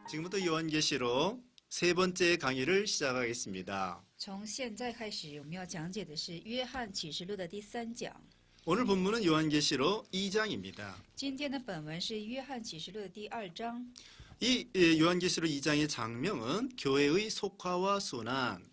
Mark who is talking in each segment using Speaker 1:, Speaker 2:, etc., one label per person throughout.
Speaker 1: 지금부터 요한계시록 세 번째 강의를 시작하겠습니다.
Speaker 2: 从现在开始，我们要讲解的是约翰启示录的第3讲。
Speaker 1: 오늘 본문은 요한계시록 2장입니다.
Speaker 2: 今天的本文是约翰启示录的第2章。
Speaker 1: 이 요한계시록 2장의 장명은 교회의 속화와 순환.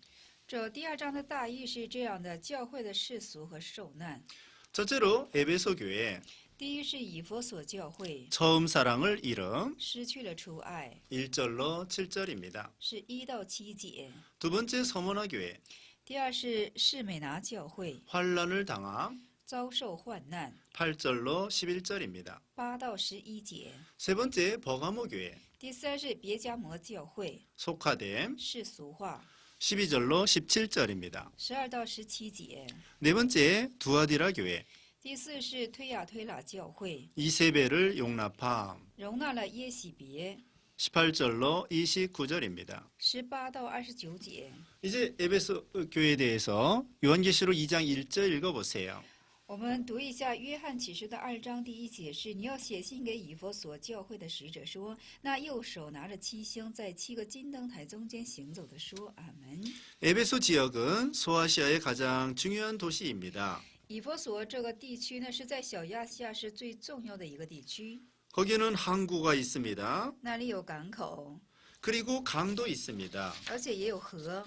Speaker 2: 这第2章的大意是这样的：教会的世俗和受难。
Speaker 1: 첫째로 에베소 교회
Speaker 2: 第一是以弗所教会
Speaker 1: 처음 사랑을 잃음
Speaker 2: 失去了初爱，
Speaker 1: 1절로 7절입니다.
Speaker 2: 是1到7节。
Speaker 1: 두 번째 서머나 교회
Speaker 2: 第二是士美拿教会
Speaker 1: 환란을 당함
Speaker 2: 遭受患难，
Speaker 1: 8절로 11절입니다.
Speaker 2: 8到11节。
Speaker 1: 세 번째 버가모 교회
Speaker 2: 第三是别迦摩教会
Speaker 1: 속화됨
Speaker 2: 世俗化，
Speaker 1: 12절로 17절입니다.
Speaker 2: 12到17节。
Speaker 1: 네 번째 두아디라 교회
Speaker 2: 第四是推雅推喇教会
Speaker 1: 이세벨을 용납함
Speaker 2: 容纳了耶喜别，
Speaker 1: 18절로 29절입니다.
Speaker 2: 18到29节。
Speaker 1: 이제 에베소 교회에 대해서 요한계시록 2장 1절 읽어보세요.
Speaker 2: 我们读一下约翰启示的2章第1节是：你要写信给以弗所教会的使者说，那右手拿着7星，在7个金灯台中间行走的说，阿门。
Speaker 1: 에베소 지역은 소아시아의 가장 중요한 도시입니다.
Speaker 2: 以弗所这个地区呢，是在小亚细亚是最重要的一个地区，
Speaker 1: 거기는 항구가 있습니다.
Speaker 2: 那里有港口，
Speaker 1: 그리고 강도 있습니다.
Speaker 2: 而且也有河，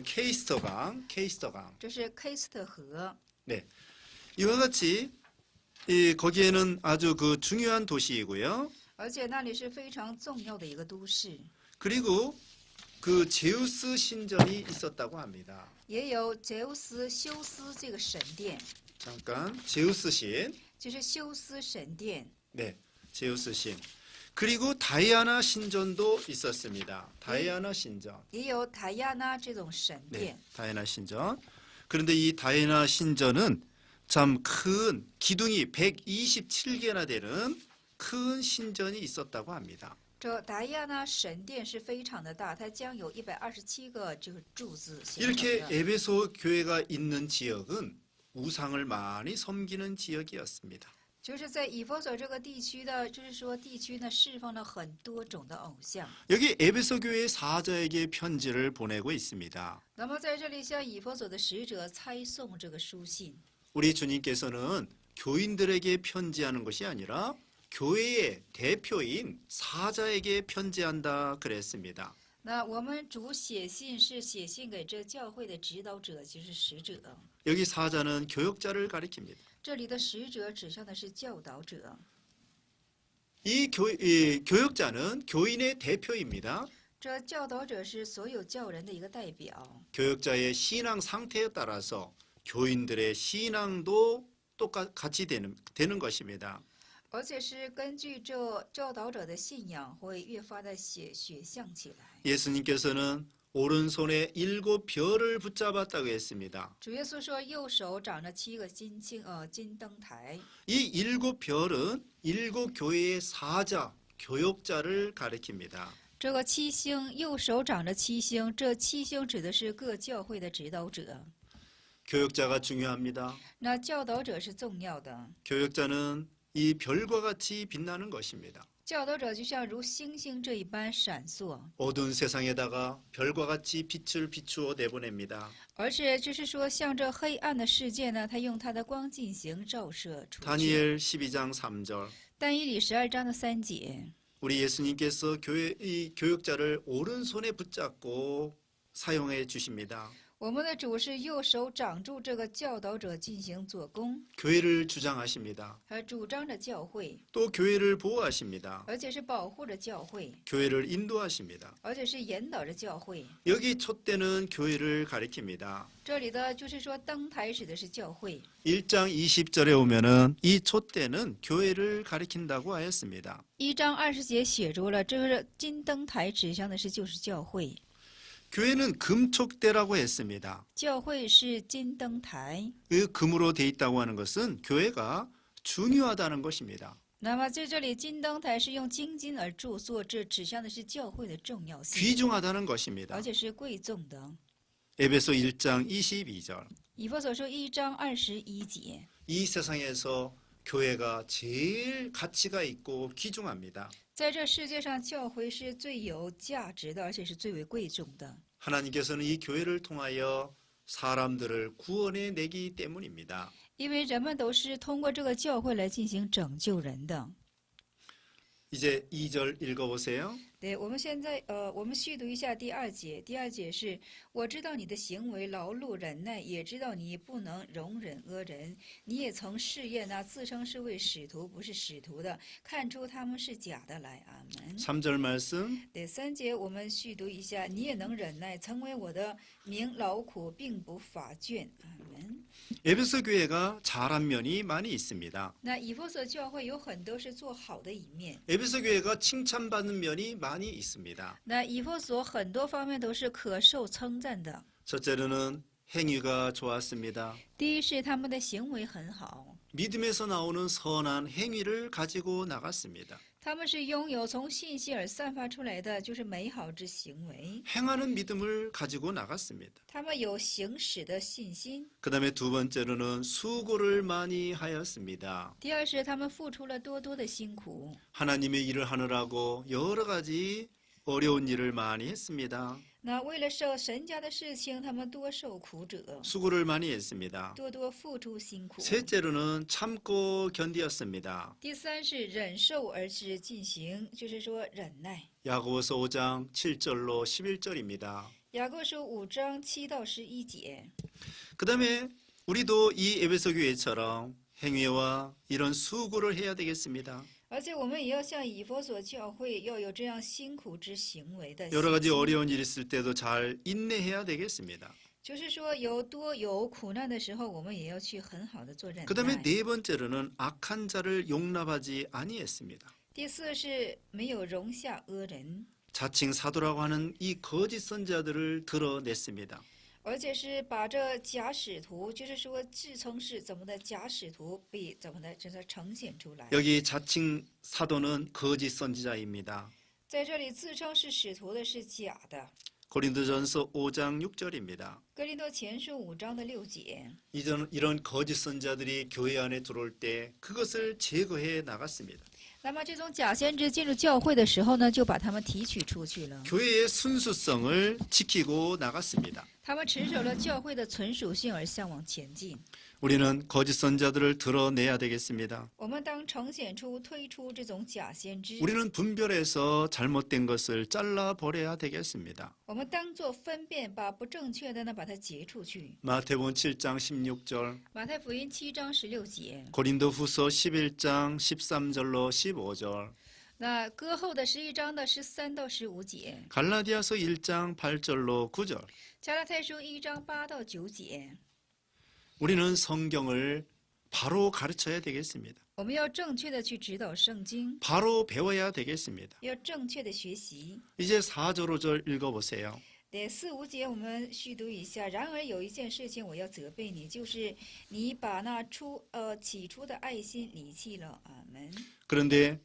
Speaker 1: 케이스터강.
Speaker 2: 这是 케이스터河。
Speaker 1: 네, 이와 같이 거기에는 아주 그 중요한 도시이고요.
Speaker 2: 而且那里是非常重要的一个都市，
Speaker 1: 그리고 그 제우스 신전이 있었다고 합니다.
Speaker 2: 也有杰乌斯休斯这个神殿，
Speaker 1: 잠깐 제우스 신.
Speaker 2: 就是休斯神殿。
Speaker 1: 네, 제우스 신. 그리고 다이아나 신전도 있었습니다. 다이아나 신전.
Speaker 2: 也有台亚那这种神
Speaker 1: 네,
Speaker 2: 殿，
Speaker 1: 다이아나 신전. 그런데 이 다이아나 신전은 참 큰 기둥이 127개나 되는 큰 신전이 있었다고 합니다.
Speaker 2: 这达亚那神殿是非常的大，它将有127个这个柱子形成
Speaker 1: 이렇게
Speaker 2: 的。
Speaker 1: 에베소 교회가 있는 지역은 우상을 많이 섬기는 지역이었습니다.
Speaker 2: 就是在以弗所这个地区的，就是说地区呢释放了很多种的偶像。
Speaker 1: 여기 에베소 교회 사자에게 편지를 보내고 있습니다.
Speaker 2: 那么在这里向以弗所的使者猜送这个书信，
Speaker 1: 우리 주님께서는 교인들에게 편지하는 것이 아니라 교회의 대표인 사자에게 편지한다 그랬습니다.
Speaker 2: 那我们主写信是写信给这教会的指导者，就是使者。
Speaker 1: 여기 사자는 교역자를 가리킵니다.
Speaker 2: 这里的使者指向的是教导者，
Speaker 1: 이 교역자는 교인의 대표입니다.
Speaker 2: 这教导者是所有教人的一个代表。
Speaker 1: 교역자의 신앙 상태에 따라서 교인들의 신앙도 똑같이 되는 것입니다.
Speaker 2: 而且是根据这教导者的信仰，会越发的血象起来。
Speaker 1: 예수님께서는 오른손에 7별을 붙잡았다고 했습니다.
Speaker 2: 主耶稣说，右手掌着7个金灯台，
Speaker 1: 이 7별은 7교회의 사자, 교역자를 가리킵니다.
Speaker 2: 这个7星，右手掌着7星，这7星指的是各教会的指导者。
Speaker 1: 교역자가 중요합니다.
Speaker 2: 那教导者是重要的，
Speaker 1: 교역자는 이 별과 같이 빛나는 것입니다.
Speaker 2: 教导者就像如星星这一般闪烁，
Speaker 1: 어두운 세상에다가 별과 같이 빛을 비추어 내보냅니다.
Speaker 2: 而且就是说，像这黑暗的世界呢，他用他的光进行照射出去。
Speaker 1: 다니엘 12장 3절.
Speaker 2: 但以理12章的3节，
Speaker 1: 우리 예수님께서 이 교역자를 오른손에 붙잡고 사용해 주십니다.
Speaker 2: 我们的主是右手掌住这个教导者进行做工，
Speaker 1: 교회를 주장하십니다.
Speaker 2: 还主张着教会，
Speaker 1: 또 교회를 보호하십니다.
Speaker 2: 而且是保护着教会，
Speaker 1: 교회를 인도하십니다.
Speaker 2: 而且是引导着教会。
Speaker 1: 여기 촛대는 교회를 가리킵니다.
Speaker 2: 这里的就是说，灯台指的是教会。
Speaker 1: 1장 20절에 오면은 이 촛대는 교회를 가리킨다고 하였습니다.
Speaker 2: 1章20节写着了，这个金灯台指向的是就是教会，
Speaker 1: 교회는 금촉대라고 했습니다.
Speaker 2: 教会是金灯台。
Speaker 1: 그 금으로 돼 있다고 하는 것은 교회가 중요하다는 것입니다.
Speaker 2: 那么在这里，金灯台是用金而著作，这指向的是教会的重要性，
Speaker 1: 귀중하다는 것입니다.
Speaker 2: 而且是贵重的。
Speaker 1: 에베소 1장 22절.
Speaker 2: 以弗所说1章21节，
Speaker 1: 이 세상에서 교회가 제일 가치가 있고 귀중합니다.
Speaker 2: 在这世界上，教会是最有价值的，而且是最为贵重的。
Speaker 1: 하나님께서는 이 교회를 통하여 사람들을 구원해 내기 때문입니다.
Speaker 2: 因为人们都是通过这个教会来进行拯救人的。
Speaker 1: 이제 2절 읽어보세요.
Speaker 2: 对，我们现在我们续读一下第2节。第2节是：我知道你的行为劳碌忍耐，也知道你不能容忍恶人。你也曾试验那自称是为使徒不是使徒的，看出他们是假的来。阿门。
Speaker 1: 3절 말씀.
Speaker 2: 第3节我们续读一下：你也能忍耐，曾为我的名劳苦，并不乏倦。阿门。
Speaker 1: 에베소 교회가 잘한 면이 많이 있습니다.
Speaker 2: 那以弗所教会有很多是做好的一面。
Speaker 1: 에베소 교회가 칭찬받는 면이 많이 있습니다.
Speaker 2: 那以弗所很多方面都是可受称赞的。
Speaker 1: 첫째로는 행위가 좋았습니다.
Speaker 2: 第一是他们的行为很好，
Speaker 1: 믿음에서 나오는 선한 행위를 가지고 나갔습니다.
Speaker 2: 他们是拥有从信心而散发出来的就是美好之行为，
Speaker 1: 행하는 믿음을 가지고 나갔습니다.
Speaker 2: 他们有行使的信心。
Speaker 1: 그 다음에 두 번째로는 수고를 많이 하였습니다.
Speaker 2: 第二是他们付出了多多的辛苦，
Speaker 1: 하나님의 일을 하느라고 여러 가지 어려운 일을 많이 했습니다.
Speaker 2: 那为了受神家的事情，他们多受苦者，
Speaker 1: 수고를 많이 했습니다.
Speaker 2: 多多付出辛苦。
Speaker 1: 셋째로는 참고 견디었습니다.
Speaker 2: 第三是忍受而是进行，就是说忍耐。
Speaker 1: 야고보서 5장 7절로 11절입니다.
Speaker 2: 雅各书5章7到11节。
Speaker 1: 그 다음에 우리도 이 에베소 교회처럼 행위와 이런 수고를 해야 되겠습니다.
Speaker 2: 而且我们也要像以弗所教会要有这样辛苦之行为的
Speaker 1: 여러 가지
Speaker 2: 信心
Speaker 1: 어려운 일 있을 때도 잘 인내해야 되겠습니다.
Speaker 2: 就是说有苦难的时候，我们也要去很好的做忍
Speaker 1: 그 다음에
Speaker 2: 耐。
Speaker 1: 네 번째로는 악한 자를 용납하지 아니했습니다.
Speaker 2: 第四是没有容下恶人，
Speaker 1: 자칭 사도라고 하는 이 거짓 선자들을 드러냈습니다.
Speaker 2: 而且是把这假使徒，就是说自称是怎么的假使徒被怎么的这个呈现出来。
Speaker 1: 여기 자칭 사도는 거짓 선지자입니다.
Speaker 2: 在这里自称是使徒的是假的。
Speaker 1: 고린도전서 5장 6절입니다.
Speaker 2: 哥林多前书5章的6节。
Speaker 1: 이런 거짓 선자들이 교회 안에 들어올 때 그것을 제거해 나갔습니다.
Speaker 2: 那么这种假先知进入教会的时候呢，就把他们提取出去了。
Speaker 1: 교회의 순수성을 지키고 나갔습니다.
Speaker 2: 他们持守了教会的存属性而向往前进。
Speaker 1: 우리는 거짓 선자들을 드러내야 되겠습니다.
Speaker 2: 我们当呈现出、推出这种假先知。
Speaker 1: 우리는 분별해서 잘못된 것을 잘라 버려야 되겠습니다.
Speaker 2: 我们当做分辨，把不正确的呢把它截出去。
Speaker 1: 마태복음 7장 16절,
Speaker 2: 马太福音7章16节。
Speaker 1: 고린도후서 11장 13절로 15절,
Speaker 2: 那歌后的11章的13到15节。
Speaker 1: 갈라디아서 1장 8절로 9절.
Speaker 2: 加拉太书1章8到9节。
Speaker 1: 우리는 성경을 바로 가르쳐야 되겠습니다.
Speaker 2: 我们要正确的去指导圣经，
Speaker 1: 바로 배워야 되겠습니다.
Speaker 2: 要正确的学习。
Speaker 1: 이제 4절 5절 읽어보세요.
Speaker 2: 第4、5节我们续读一下。然而有一件事情我要责备你，就是你把那起初的爱心离弃了。阿门。
Speaker 1: 그런데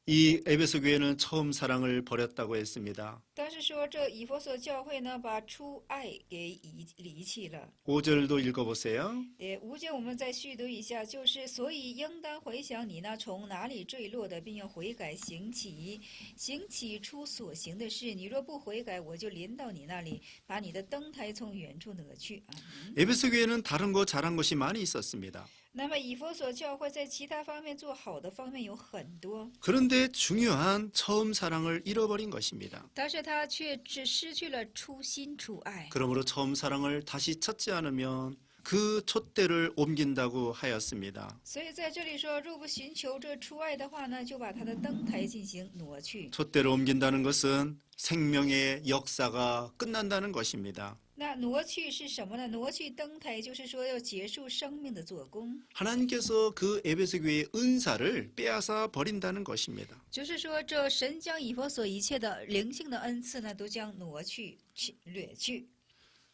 Speaker 1: 이 에베소 교회는 처음 사랑을 버렸다고 했습니다.
Speaker 2: 但是说这以弗所教会呢，把初爱给离弃了。
Speaker 1: 5절도 읽어보세요.
Speaker 2: 5节我们再续读一下，就是所以应当回想你那从哪里坠落的，并要悔改行起初所行的事。你若不悔改，我就临到你那里，把你的灯台从远处挪去。阿门。
Speaker 1: 에베소 교회는 다른 거 잘한 것이 많이 있었습니다.
Speaker 2: 那么以弗所教会在其他方面做好的方面有很多，
Speaker 1: 그런데 중요한 처음 사랑을 잃어버린 것입니다.
Speaker 2: 但是他却只失去了初心初爱。
Speaker 1: 그러므로 처음 사랑을 다시 찾지 않으면 그 촛대를 옮긴다고 하였습니다.
Speaker 2: 所以在这里说，若不寻求这初爱的话呢，就把他的灯台进行挪去。
Speaker 1: 촛대를 옮긴다는 것은 생명의 역사가 끝난다는 것입니다.
Speaker 2: 那挪去是什么呢？挪去灯台就是说要结束生命的做工，
Speaker 1: 하나님께서 그 에베소 교회의 은사를 빼앗아 버린다는 것입니다.
Speaker 2: 就是说这神将以弗所一切的灵性的恩赐呢，都将挪去、掠去。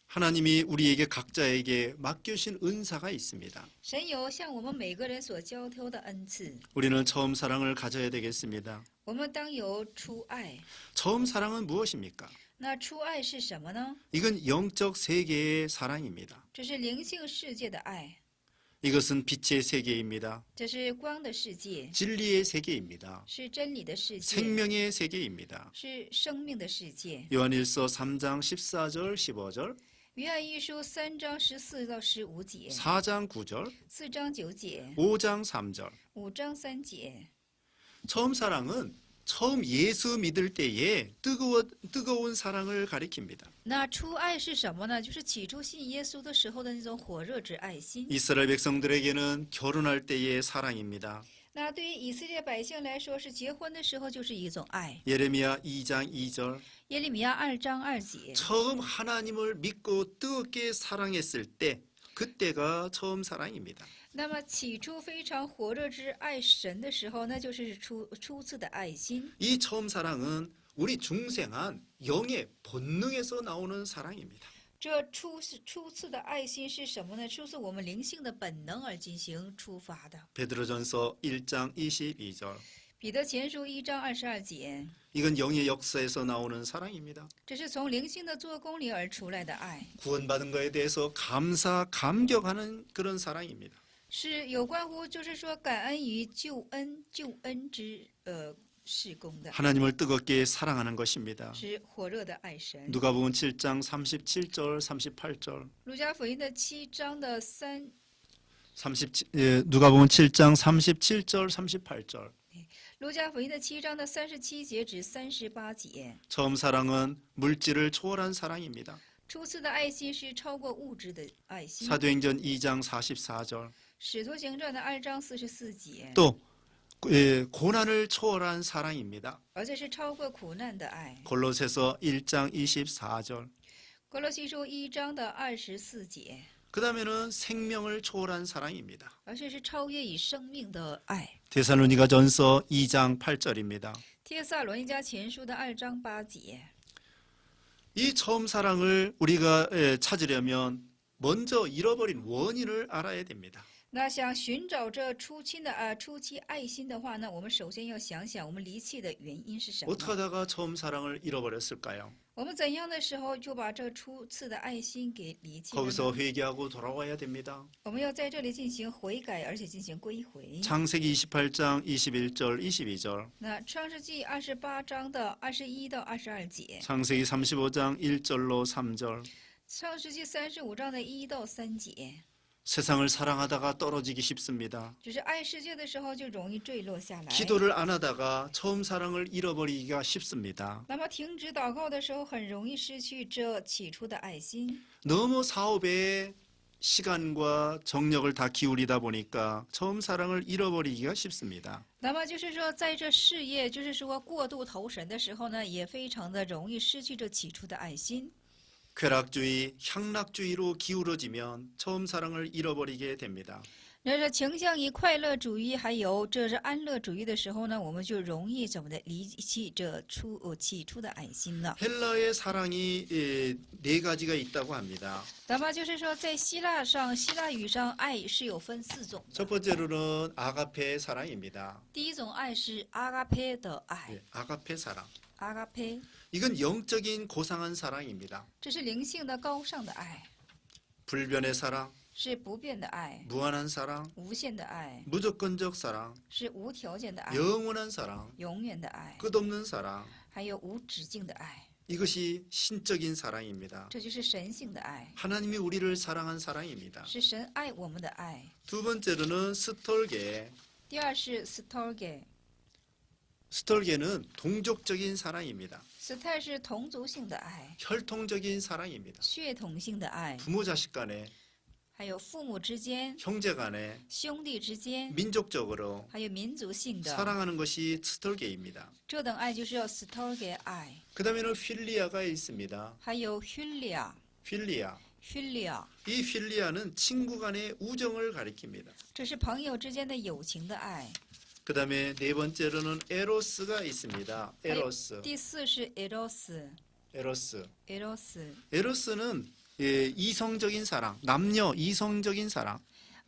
Speaker 1: 하나님이 우리에게 각자에게 맡겨주신 은사가 있습니다.
Speaker 2: 神有向我们每个人所交托的恩赐，
Speaker 1: 우리는 처음 사랑을 가져야 되겠습니다.
Speaker 2: 我们当有初爱。
Speaker 1: 처음 사랑은 무엇입니까?
Speaker 2: 那初爱是什么呢？
Speaker 1: 이건 영적 세계의 사랑입니다.
Speaker 2: 这是灵性世界的爱。
Speaker 1: 이것은 빛의 세계입니다.
Speaker 2: 这是光的世界，
Speaker 1: 진리의 세계입니다.
Speaker 2: 是真理的世界，
Speaker 1: 생명의 세계입니다.
Speaker 2: 是生命的世界。
Speaker 1: 요한일서 3장 14절 15절,
Speaker 2: 约翰一书3章14到15节，
Speaker 1: 4장 9절,
Speaker 2: 4章9节，
Speaker 1: 5장 3절.
Speaker 2: 5章3节。
Speaker 1: 처음 사랑은 처음 예수 믿을 때에 뜨거운 사랑을 가리킵니다.
Speaker 2: 那初爱是什么呢？就是起初信耶稣的时候的那种火热之爱心。
Speaker 1: 이스라엘 백성들에게는 결혼할 때의 사랑입니다.
Speaker 2: 那对于以色列百姓来说，是结婚的时候就是一种爱。
Speaker 1: 예레미야 2장 2절,
Speaker 2: 耶利米亚2章2节，
Speaker 1: 처음 하나님을 믿고 뜨겁게 사랑했을 때 그때가 처음 사랑입니다.
Speaker 2: 那么起初非常火热之爱神的时候，那就是初次的爱心。
Speaker 1: 이 처음 사랑은 우리 중생한 영의 본능에서 나오는 사랑입니다.
Speaker 2: 这初次的爱心是什么呢？出自我们灵性的本能而进行出发的。
Speaker 1: 베드로전서 1장 22절.
Speaker 2: 彼得前书1章22节，
Speaker 1: 이건 영의 역사에서 나오는 사랑입니다.
Speaker 2: 这是从灵性的做工里而出来的爱，
Speaker 1: 구원받은 것에 대해서 감격하는 그런 사랑입니다.
Speaker 2: 是有关乎就是说感恩于救恩之事工的，
Speaker 1: 하나님을 뜨겁게 사랑하는 것입니다.
Speaker 2: 是火热的爱神。
Speaker 1: 누가복음 7장 37절 38절.
Speaker 2: 路加福音的7章
Speaker 1: 누가복음 7장 37절 38절.
Speaker 2: 路加福音的7章37节至38节。
Speaker 1: 처음 사랑은 물질을 초월한 사랑입니다.
Speaker 2: 初次的爱心是超过物质的爱心。
Speaker 1: 사도행전 2장 44절.
Speaker 2: 使徒行传的2章44节，
Speaker 1: 또 고난을 초월한 사랑입니다.
Speaker 2: 而且是超过苦难的爱。
Speaker 1: 골로새서 1장 24절.
Speaker 2: 哥罗西书1章24节，
Speaker 1: 그 다음에는 생명을 초월한 사랑입니다.
Speaker 2: 而且是超越以生命的爱。
Speaker 1: 데살로니가전서 2장 8절입니다.
Speaker 2: 帖撒罗尼迦前书的2章8节，
Speaker 1: 이 처음 사랑을 우리가 찾으려면 먼저 잃어버린 원인을 알아야 됩니다.
Speaker 2: 那想寻找这初期爱心的话呢，我们首先要想想我们离弃的原因是什么？
Speaker 1: 어떻게 하다가 처음 사랑을 잃어버렸을까요?
Speaker 2: 我们怎样的时候就把这初次的爱心给离弃了
Speaker 1: 거기서
Speaker 2: 呢？
Speaker 1: 회개하고 돌아와야 됩니다.
Speaker 2: 我们要在这里进行悔改，而且进行归回。
Speaker 1: 창세기 28장 21절 22절.
Speaker 2: 那创世纪28章的21到22节，
Speaker 1: 창세기 35장 1절로 3절.
Speaker 2: 创世纪35章的1到3节，
Speaker 1: 세상을 사랑하다가 떨어지기 쉽습니다.
Speaker 2: 就是爱世界的时候就容易坠落下来。
Speaker 1: 기도를 안 하다가 처음 사랑을 잃어버리기가 쉽습니다.
Speaker 2: 那么停止祷告的时候，很容易失去这起初的爱心。
Speaker 1: 너무 사업에 시간과 정력을 다 기울이다 보니까 처음 사랑을 잃어버리기가 쉽습니다.
Speaker 2: 那么就是说，在这事业就是说过度投神的时候呢，也非常的容易失去这起初的爱心。
Speaker 1: 쾌락주의, 향락주의로 기울어지면 처음 사랑을 잃어버리게 됩니다.
Speaker 2: 那是倾向于快乐主义，还有这是安乐主义的时候呢，我们就容易怎么的离弃这起初的爱心了。
Speaker 1: 헬라의 사랑이 4가지가 있다고 합니다.
Speaker 2: 那么就是说，在希腊语上，爱是有分4种的。
Speaker 1: 첫 번째로는 아가페 사랑입니다.
Speaker 2: 第一种爱是阿嘎佩的爱，
Speaker 1: 아가페 사랑.
Speaker 2: 阿嘎佩，
Speaker 1: 이건 영적인 고상한 사랑입니다.
Speaker 2: 这是灵性的高尚的爱，
Speaker 1: 불변의 사랑,
Speaker 2: 是不变的爱，
Speaker 1: 무한한 사랑,
Speaker 2: 无限的爱，
Speaker 1: 무조건적 사랑,
Speaker 2: 是无条件的爱，
Speaker 1: 영원한 사랑,
Speaker 2: 永远的爱，
Speaker 1: 끝없는 사랑.
Speaker 2: 还有无止境的爱，
Speaker 1: 이것이 신적인 사랑입니다.
Speaker 2: 这就是神性的爱，
Speaker 1: 하나님이 우리를 사랑한 사랑입니다.
Speaker 2: 是神爱我们的爱。
Speaker 1: 두 번째로는 스톨게.
Speaker 2: 第二是 스톨게，
Speaker 1: 스톨게는 동족적인 사랑입니다.
Speaker 2: 斯泰是同族性的爱，
Speaker 1: 혈통적인 사랑입니다.
Speaker 2: 血统性的爱，
Speaker 1: 부모 자식 간에,
Speaker 2: 还有父母之间、
Speaker 1: 형제 간에,
Speaker 2: 兄弟之间，
Speaker 1: 민족적으로
Speaker 2: 还有民族性的
Speaker 1: 사랑하는 것이 스톨게입니다.
Speaker 2: 这等爱就是要 스톨게爱。
Speaker 1: 그 다음에는 필리아가 있습니다.
Speaker 2: 还有 힐리아，
Speaker 1: 필리아.
Speaker 2: 힐리아，
Speaker 1: 이 필리아는 친구 간의 우정을 가리킵니다.
Speaker 2: 这是朋友之间的友情的爱。
Speaker 1: 그 다음에 네 번째로는 에로스가 있습니다. 에로스.
Speaker 2: 第四是 에로스，
Speaker 1: 에로스.
Speaker 2: 에로스，
Speaker 1: 에로스는 이성적인 사랑, 남녀 이성적인 사랑.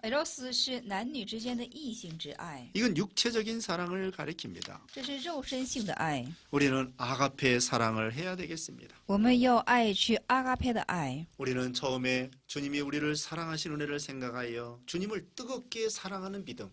Speaker 2: eros 是男女之间的异性之爱，
Speaker 1: 이건 육체적인 사랑을 가리킵니다.
Speaker 2: 这是肉身性的爱。
Speaker 1: 우리는 아가페 사랑을 해야 되겠습니다.
Speaker 2: 我们要爱去阿嘎佩的爱。
Speaker 1: 우리는 처음에 주님이 우리를 사랑하신 은혜를 생각하여 주님을 뜨겁게 사랑하는 믿음,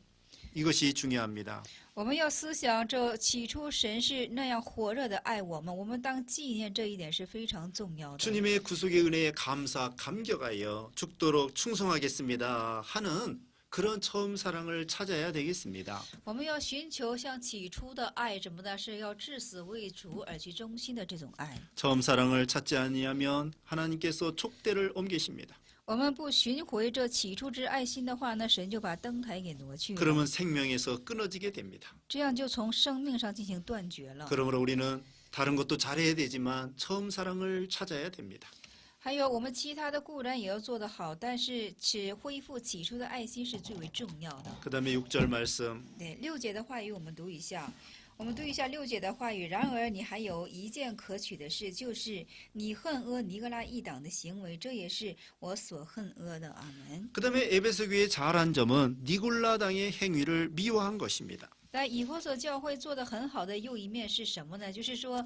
Speaker 1: 이것이 중요합니다.
Speaker 2: 我们要思想这起初神是那样火热的爱我们，我们当纪念这一点是非常重要的。
Speaker 1: 주님의 구속의 은혜에 감격하여 죽도록 충성하겠습니다 하는 그런 처음 사랑을 찾아야 되겠습니다.
Speaker 2: 我们要寻求像起初的爱什么的，是要至死为主而去忠心的这种爱。
Speaker 1: 처음 사랑을 찾지 아니하면 하나님께서 촉대를 옮기십니다.
Speaker 2: 我们不寻回这起初之爱心的话，那神就把灯台给挪去了，
Speaker 1: 그러면 생명에서 끊어지게 됩니다.
Speaker 2: 这样就从生命上进行断绝了。
Speaker 1: 그러므로 우리는 다른 것도 잘해야 되지만 처음 사랑을 찾아야 됩니다.
Speaker 2: 还有我们其他的固然也要做得好，但是只恢复起初的爱心是最为重要的。
Speaker 1: 그 다음에 6절 말씀.
Speaker 2: 对，6节的话语我们读一下。我们读一下6节的话语。然而你还有一件可取的事，就是你恨恶尼格拉一党的行为，这也是我所恨恶的。阿门。
Speaker 1: 그 다음에 에베소 교회의 잘한 점은 니골라당의 행위를 미워한 것입니다.
Speaker 2: 在以弗所教会做得很好的又一面是什么呢？就是说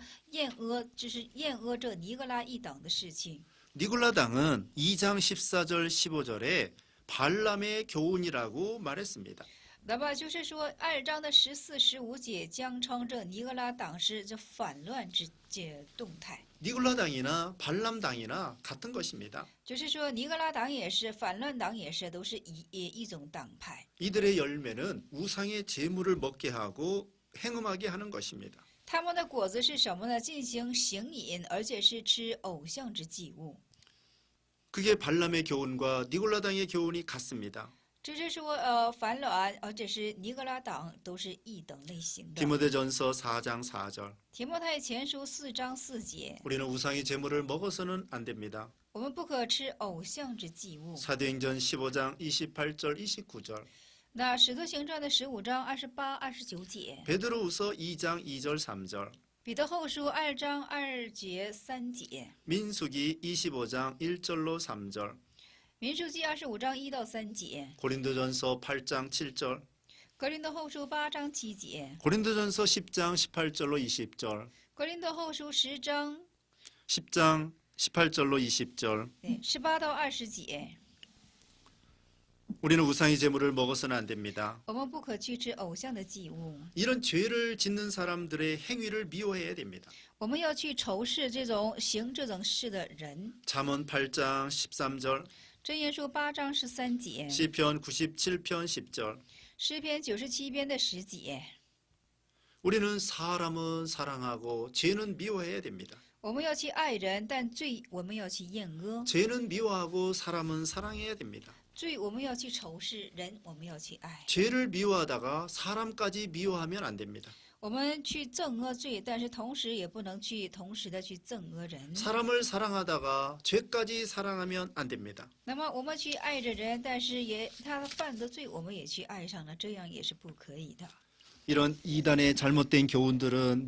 Speaker 2: 就是厌恶这尼格拉一党的事情。
Speaker 1: 니골라당은 2장 14절 15절에 발람의 교훈이라고 말했습니다.
Speaker 2: 那么就是说2章的14、15节将称这尼格拉党是这反乱之动态。
Speaker 1: 니골라당이나 발람당이나 같은 것입니다.
Speaker 2: 就是说尼格拉党也是，反乱党也是，都是一种党派。
Speaker 1: 이들의 열매는 우상의 제물을 먹게 하고 행음하게 하는 것입니다.
Speaker 2: 他们的果子是什么呢？进行行淫，而且是吃偶像之祭物。
Speaker 1: 그게 발람의 교훈과 니골라당의 교훈이 같습니다.
Speaker 2: 只是说反乱，而且是尼格拉党都是一等类型的。
Speaker 1: 디모데전서 4장 4절.
Speaker 2: 提摩太前书4章4节，
Speaker 1: 우리는 우상의 제물을 먹어서는 안 됩니다.
Speaker 2: 我们不可吃偶像之祭物。
Speaker 1: 사도행전 15장 28절 29절.
Speaker 2: 那使徒行传的15章28、29节，
Speaker 1: 베드로후서 2장 2절 3절.
Speaker 2: 彼得后书2章2节3节，
Speaker 1: 민수기 25장 1절로 3절.
Speaker 2: 民数记25章1到3节，
Speaker 1: 고린도전서 8장 7절.
Speaker 2: 格林多后书8章7节，
Speaker 1: 고린도전서 10장 18절로 20절.
Speaker 2: 格林多后书10章
Speaker 1: 10장 18절로 20절.
Speaker 2: 对18到20节，
Speaker 1: 우리는 우상의 제물을 먹어서는 안 됩니다.
Speaker 2: 我们不可去吃偶像的祭物，
Speaker 1: 이런 죄를 짓는 사람들의 행위를 미워해야 됩니다.
Speaker 2: 我们要去仇视这种行这种事的人。
Speaker 1: 잠언 8장 13절.
Speaker 2: 箴言书8章13节，
Speaker 1: 시편 97편 10절.
Speaker 2: 诗篇97篇的10节，
Speaker 1: 우리는 사람은 사랑하고 죄는 미워해야 됩니다.
Speaker 2: 我们要去爱人，但罪我们要去厌恶，
Speaker 1: 죄는 미워하고 사람은 사랑해야 됩니다.
Speaker 2: 罪我们要去仇视，人我们要去爱。
Speaker 1: 죄를 미워하다가 사람까지 미워하면 안 됩니다.
Speaker 2: 我们去憎恶罪，但是同时也不能去同时的去憎恶人。
Speaker 1: 사람을 사랑하다가 죄까지 사랑하면 안 됩니다.
Speaker 2: 那么我们去爱着人，但是他犯的罪，我们也去爱上了，这样也是不可以的。
Speaker 1: 이런 이단의 잘못된 교훈들은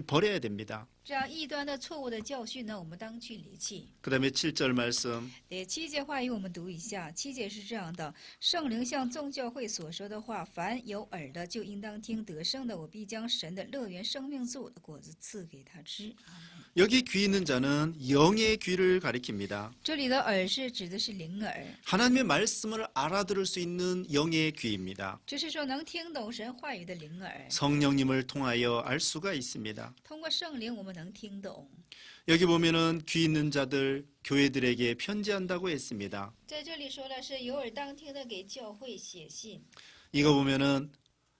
Speaker 1: 버려야 됩니다.
Speaker 2: 这样异端的错误的教训呢，我们当去离弃。
Speaker 1: 그 다음에 7절 말씀.
Speaker 2: 7节话语我们读一下，7节是这样的：圣灵向众教会所说的话，凡有耳的就应当听。得胜的，我必将神的乐园生命树的果子赐给他吃。阿门。
Speaker 1: 여기 귀 있는 자는 영의 귀를 가리킵니다.
Speaker 2: 这里的耳是指的是灵耳，
Speaker 1: 하나님의 말씀을 알아들을 수 있는 영의 귀입니다.
Speaker 2: 就是说能听懂神话语的灵耳。
Speaker 1: 성령님을 통하여 알 수가 있습니다.
Speaker 2: 通过圣灵，我们能听懂。
Speaker 1: 여기 보면은 귀 있는 자들 교회들에게 편지한다고 했습니다.
Speaker 2: 在这里说的是有耳当听的给教会写信。
Speaker 1: 이거 보면은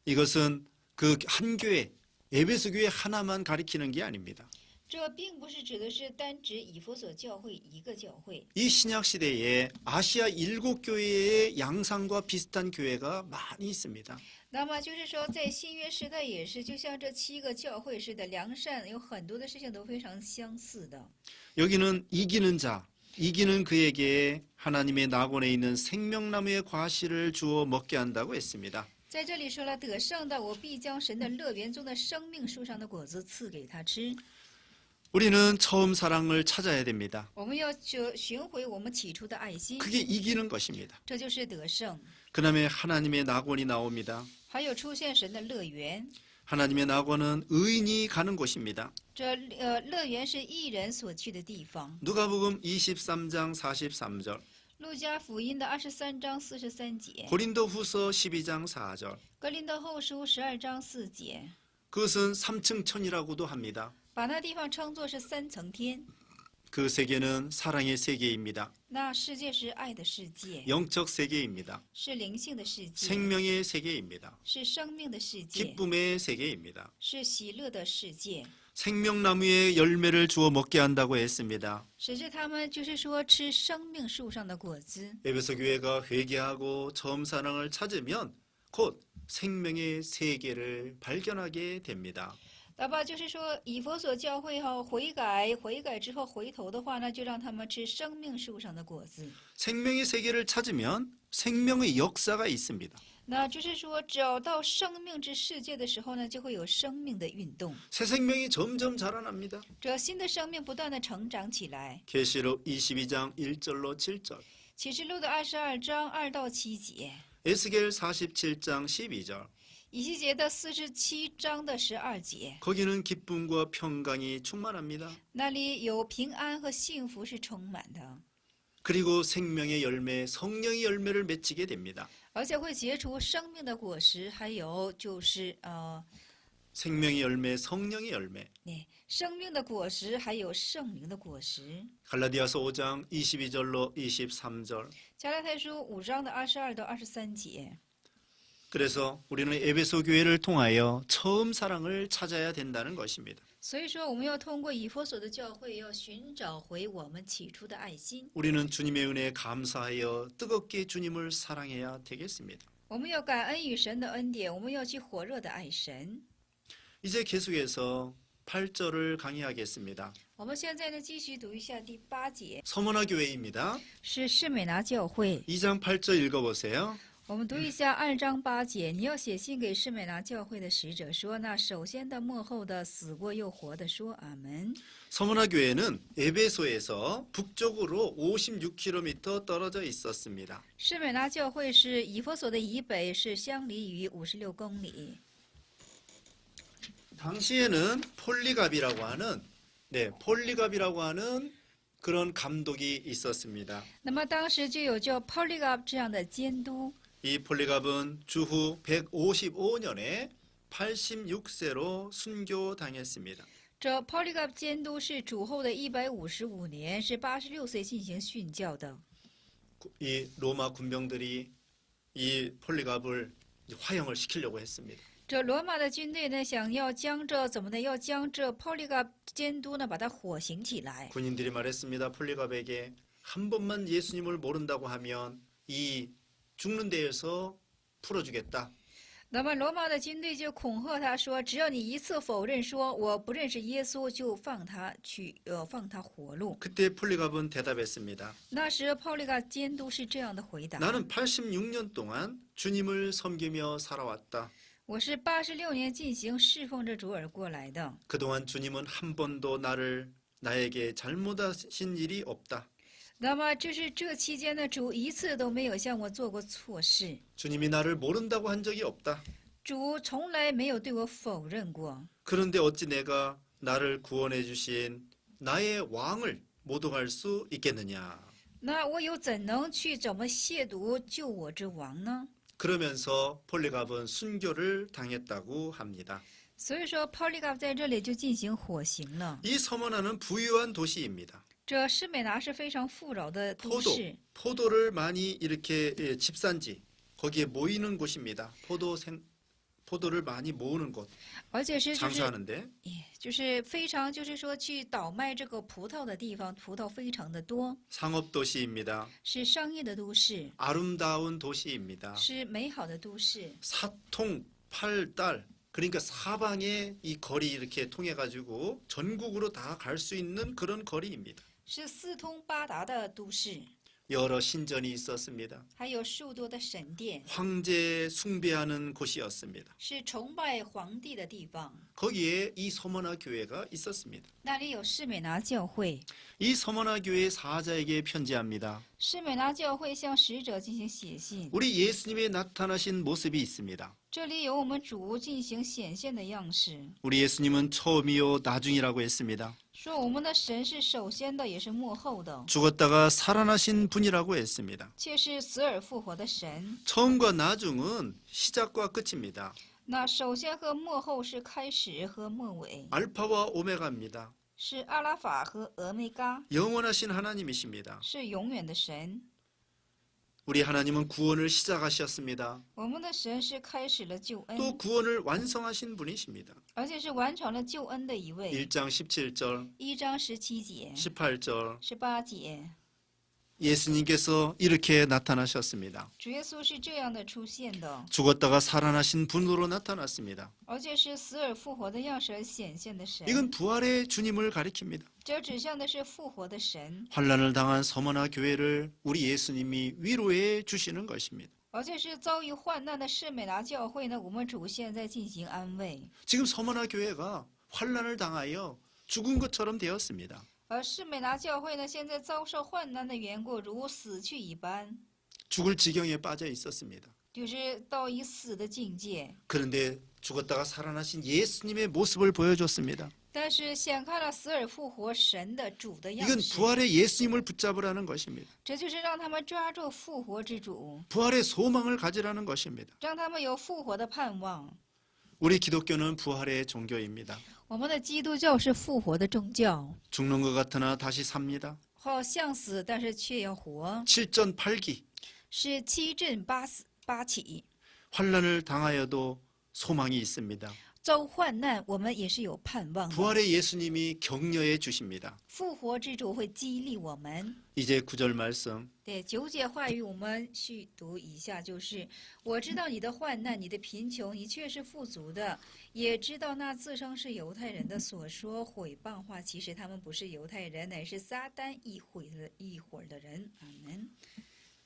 Speaker 1: 이것은 그 한 교회 에베소 교회 하나만 가리키는 게 아닙니다.
Speaker 2: 这并不是指的是单指以弗所教会一个教会。
Speaker 1: 이 신약 시대에 아시아 7교회의 양상과 비슷한 교회가 많이 있습니다.
Speaker 2: 那么就是说，在新约时代也是，就像这7个教会似的，良善有很多的事情都非常相似的。
Speaker 1: 여기는 이기는 자, 이기는 그에게 하나님의 낙원에 있는 생명나무의 과실을 주어 먹게 한다고 했습니다.
Speaker 2: 在这里说了，得胜的，我必将神的乐园中的生命树上的果子赐给他吃。
Speaker 1: 우리는 처음 사랑을 찾아야 됩니다.
Speaker 2: 我们要寻回我们起初的爱心，
Speaker 1: 그게 이기는 것입니다.
Speaker 2: 这就是得胜。
Speaker 1: 그 다음에 하나님의 낙원이 나옵니다.
Speaker 2: 还有出现神的乐园，
Speaker 1: 하나님의 낙원은 의인이 가는 곳입니다.
Speaker 2: 这乐园是义人所去的地方。
Speaker 1: 누가복음 23장 43절,
Speaker 2: 路加福音的23章43节，
Speaker 1: 고린도후서 12장 4절.
Speaker 2: 格林德后书12章4节，
Speaker 1: 그것은 삼층천이라고도 합니다.
Speaker 2: 把那地方称作是三层天。
Speaker 1: 그 세계는 사랑의 세계입니다.
Speaker 2: 那世界是爱的世界，
Speaker 1: 영적 세계입니다.
Speaker 2: 是灵性的世界，
Speaker 1: 생명의 세계입니다.
Speaker 2: 是生命的世界，
Speaker 1: 기쁨의 세계입니다.
Speaker 2: 是喜乐的世界。
Speaker 1: 생명나무에 열매를 주어 먹게 한다고 했습니다.
Speaker 2: 使之他们就是说吃生命树上的果子。
Speaker 1: 에베소 교회가 회개하고 처음 사랑을 찾으면 곧 생명의 세계를 발견하게 됩니다.
Speaker 2: 那么就是说，以弗所教会悔改之后回头的话呢，就让他们吃生命树上的果子。
Speaker 1: 생명의 세계를 찾으면 생명의 역사가 있습니다.
Speaker 2: 那就是说，找到生命之世界的时候呢，就会有生命的运动。
Speaker 1: 새 생명이 점점 자라납니다.
Speaker 2: 这新的生命不断的成长起来。
Speaker 1: 계시록 22장 1절로 7절,
Speaker 2: 启示录的22章2到7节，
Speaker 1: 에스겔 47장 12절.
Speaker 2: 以西结的47章的12节，
Speaker 1: 거기는 기쁨과 평강이 충만합니다.
Speaker 2: 那里有平安和幸福是充满的，
Speaker 1: 그리고 생명의 열매, 성령의 열매를 맺히게 됩니다.
Speaker 2: 而且会结出生命的果实，还有就是
Speaker 1: 생명의 열매, 성령의 열매.
Speaker 2: 生命的果实，还有圣灵的果实。
Speaker 1: 갈라디아서 5장 22절로 23절.
Speaker 2: 加拉太书5章的22到23节。
Speaker 1: 그래서 우리는 에베소 교회를 통하여 처음 사랑을 찾아야 된다는 것입니다.
Speaker 2: 所以说，我们要通过以弗所的教会，要寻找回我们起初的爱心。
Speaker 1: 우리는 주님의 은혜에 감사하여 뜨겁게 주님을 사랑해야 되겠습니다.
Speaker 2: 我们要感恩与神的恩典，我们要去火热的爱神。
Speaker 1: 이제 계속해서 8절을 강의하겠습니다.
Speaker 2: 我们现在呢，继续读一下第8节，
Speaker 1: 서머나 교회입니다.
Speaker 2: 是士美拿教会。
Speaker 1: 2장 8절 읽어보세요.
Speaker 2: 我们读一下2章8节，你要写信给士美拿教会的使者说：那首先的、末后的、死过又活的，说阿门。
Speaker 1: 서머나 교회는 에베소에서 북쪽으로 56km 떨어져 있었습니다.
Speaker 2: 士美拿教会是以弗所的以北，是相离于56公里。
Speaker 1: 당시에는 폴리갑이라고 하는 그런 감독이 있었습니다.
Speaker 2: 那么当时就有叫 Polycarp 这样的监督。
Speaker 1: 이 폴리갑은 주후 155년에 86세로 순교당했습니다.
Speaker 2: 这 Polycarp 监督是主后的155年，是86岁进行殉教的。
Speaker 1: 이 로마 군병들이 이 폴리갑을 화형을 시키려고 했습니다.
Speaker 2: 这罗马的军队呢，想要将这怎么的，要将这 Polycarp 监督呢，把他火刑起来。
Speaker 1: 군인들이 말했습니다. 폴리갑에게 한 번만 예수님을 모른다고 하면 이 죽는 데에서 풀어주겠다.
Speaker 2: 那么罗马的军队就恐吓他说，只要你一次否认说我不认识耶稣，就放他活路。
Speaker 1: 그때 폴리갑은 대답했습니다.
Speaker 2: 那时 Polycarp 监督是这样的回答：
Speaker 1: 나는 86년 동안 주님을 섬기며 살아왔다.
Speaker 2: 我是86年进行侍奉着主而过来的。
Speaker 1: 그동안 주님은 한 번도 나에게 잘못하신 일이 없다.
Speaker 2: 那么就是这期间呢，主一次都没有向我做过错事，
Speaker 1: 주님이 나를 모른다고 한 적이 없다.
Speaker 2: 主从来没有对我否认过。
Speaker 1: 그런데 어찌 내가 나를 구원해 주신 나의 왕을 모독할 수 있겠느냐.
Speaker 2: 那我又怎能去怎么亵渎救我之王呢？
Speaker 1: 그러면서 폴리갑은 순교를 당했다고 합니다.
Speaker 2: 所以说 Polycarp 在这里就进行火刑了。
Speaker 1: 이 서머나는 부유한 도시입니다.
Speaker 2: 这士美拿是非常富饶的都市，
Speaker 1: 포도를 많이 이렇게 집산지 거기에 모이는 곳입니다. 포도를 많이 모으는 곳
Speaker 2: 而且是
Speaker 1: 장사하는데
Speaker 2: 就是非常就是说去倒卖这个葡萄的地方，葡萄非常的多，
Speaker 1: 상업 도시입니다.
Speaker 2: 是商业的都市，
Speaker 1: 아름다운 도시입니다.
Speaker 2: 是美好的都市。
Speaker 1: 사통 8달 그러니까 사방에 이 거리 이렇게 통해 가지고 전국으로 다 갈 수 있는 그런 거리입니다.
Speaker 2: 是四通八达的都市。
Speaker 1: 여러 신전이 있었습니다.
Speaker 2: 还有数多的神殿，
Speaker 1: 황제 숭배하는 곳이었습니다.
Speaker 2: 是崇拜皇帝的地方。
Speaker 1: 거기에 이 서머나 교회가 있었습니다.
Speaker 2: 那里有士美拿教会，
Speaker 1: 이 서머나 교회 사자에게 편지합니다.
Speaker 2: 士美拿教会向使者进行写信。
Speaker 1: 우리 예수님의 나타나신 모습이 있습니다.
Speaker 2: 这里有我们主进行显现的样式，
Speaker 1: 우리 예수님은 처음이요 나중이라고 했습니다.
Speaker 2: 说我们的神是首先的，也是末后的，
Speaker 1: 죽었다가 살아나신 분이라고 했습니다.
Speaker 2: 却是死而复活的神。
Speaker 1: 처음과 나중은 시작과 끝입니다.
Speaker 2: 那首先和末后是开始和末尾，
Speaker 1: 알파와 오메가입니다.
Speaker 2: 是阿拉法和俄梅嘎，
Speaker 1: 영원하신 하나님이십니다.
Speaker 2: 是永远的神。
Speaker 1: 우리 하나님은 구원을 시작하셨습니다.
Speaker 2: 我们的神是开始了救恩，
Speaker 1: 또 구원을 완성하신 분이십니다.
Speaker 2: 而且是完成了救恩的一位。
Speaker 1: 1장 17절,
Speaker 2: 1章17节、
Speaker 1: 18절
Speaker 2: 18节，
Speaker 1: 예수님께서 이렇게 나타나셨습니다.
Speaker 2: 主耶稣是这样的出现的，
Speaker 1: 죽었다가 살아나신 분으로 나타났습니다.
Speaker 2: 而且是死而复活的样式而显现的神。
Speaker 1: 이건 부활의 주님을 가리킵니다.
Speaker 2: 这指向的是复活的神，
Speaker 1: 환난을 당한 서머나 교회를 우리 예수님이 위로해 주시는 것입니다.
Speaker 2: 而且是遭遇患难的士美拿教会呢，我们主现在进行安慰。
Speaker 1: 지금 서머나 교회가 환난을 당하여 죽은 것처럼 되었습니다.
Speaker 2: 而士美拿教会呢，现在遭受患难的缘故，如死去一般，
Speaker 1: 죽을 지경에 빠져 있었습니다.
Speaker 2: 就是到已死的境界。
Speaker 1: 그런데 죽었다가 살아나신 예수님의 모습을 보여줬습니다.
Speaker 2: 但是显开了死而复活神的主的样
Speaker 1: 이건
Speaker 2: 式，
Speaker 1: 부활의 예수님을 붙잡으라는 것입니다.
Speaker 2: 这就是让他们抓住复活之主，
Speaker 1: 부활의 소망을 가지라는 것입니다.
Speaker 2: 让他们有复活的盼望。
Speaker 1: 우리 기독교는 부활의 종교입니다.
Speaker 2: 我们的基督教是复活的宗教，
Speaker 1: 죽는 것 같으나 다시 삽니다.
Speaker 2: 好像死，但是却要活，
Speaker 1: 7전 8기
Speaker 2: 是七振八死八起。
Speaker 1: 환난을 당하여도 소망이 있습니다.
Speaker 2: 遭患难，我们也是有盼望的。
Speaker 1: 부활의 예수님이 격려해 주십니다.
Speaker 2: 复活之主会激励我们。
Speaker 1: 이제 9절 말씀
Speaker 2: 对9节话语，我们去读一下，就是我知道你的患难，你的贫穷，你却是富足的，也知道那自称是犹太人的所说毁谤话，其实他们不是犹太人，乃是撒旦一伙的人。阿门。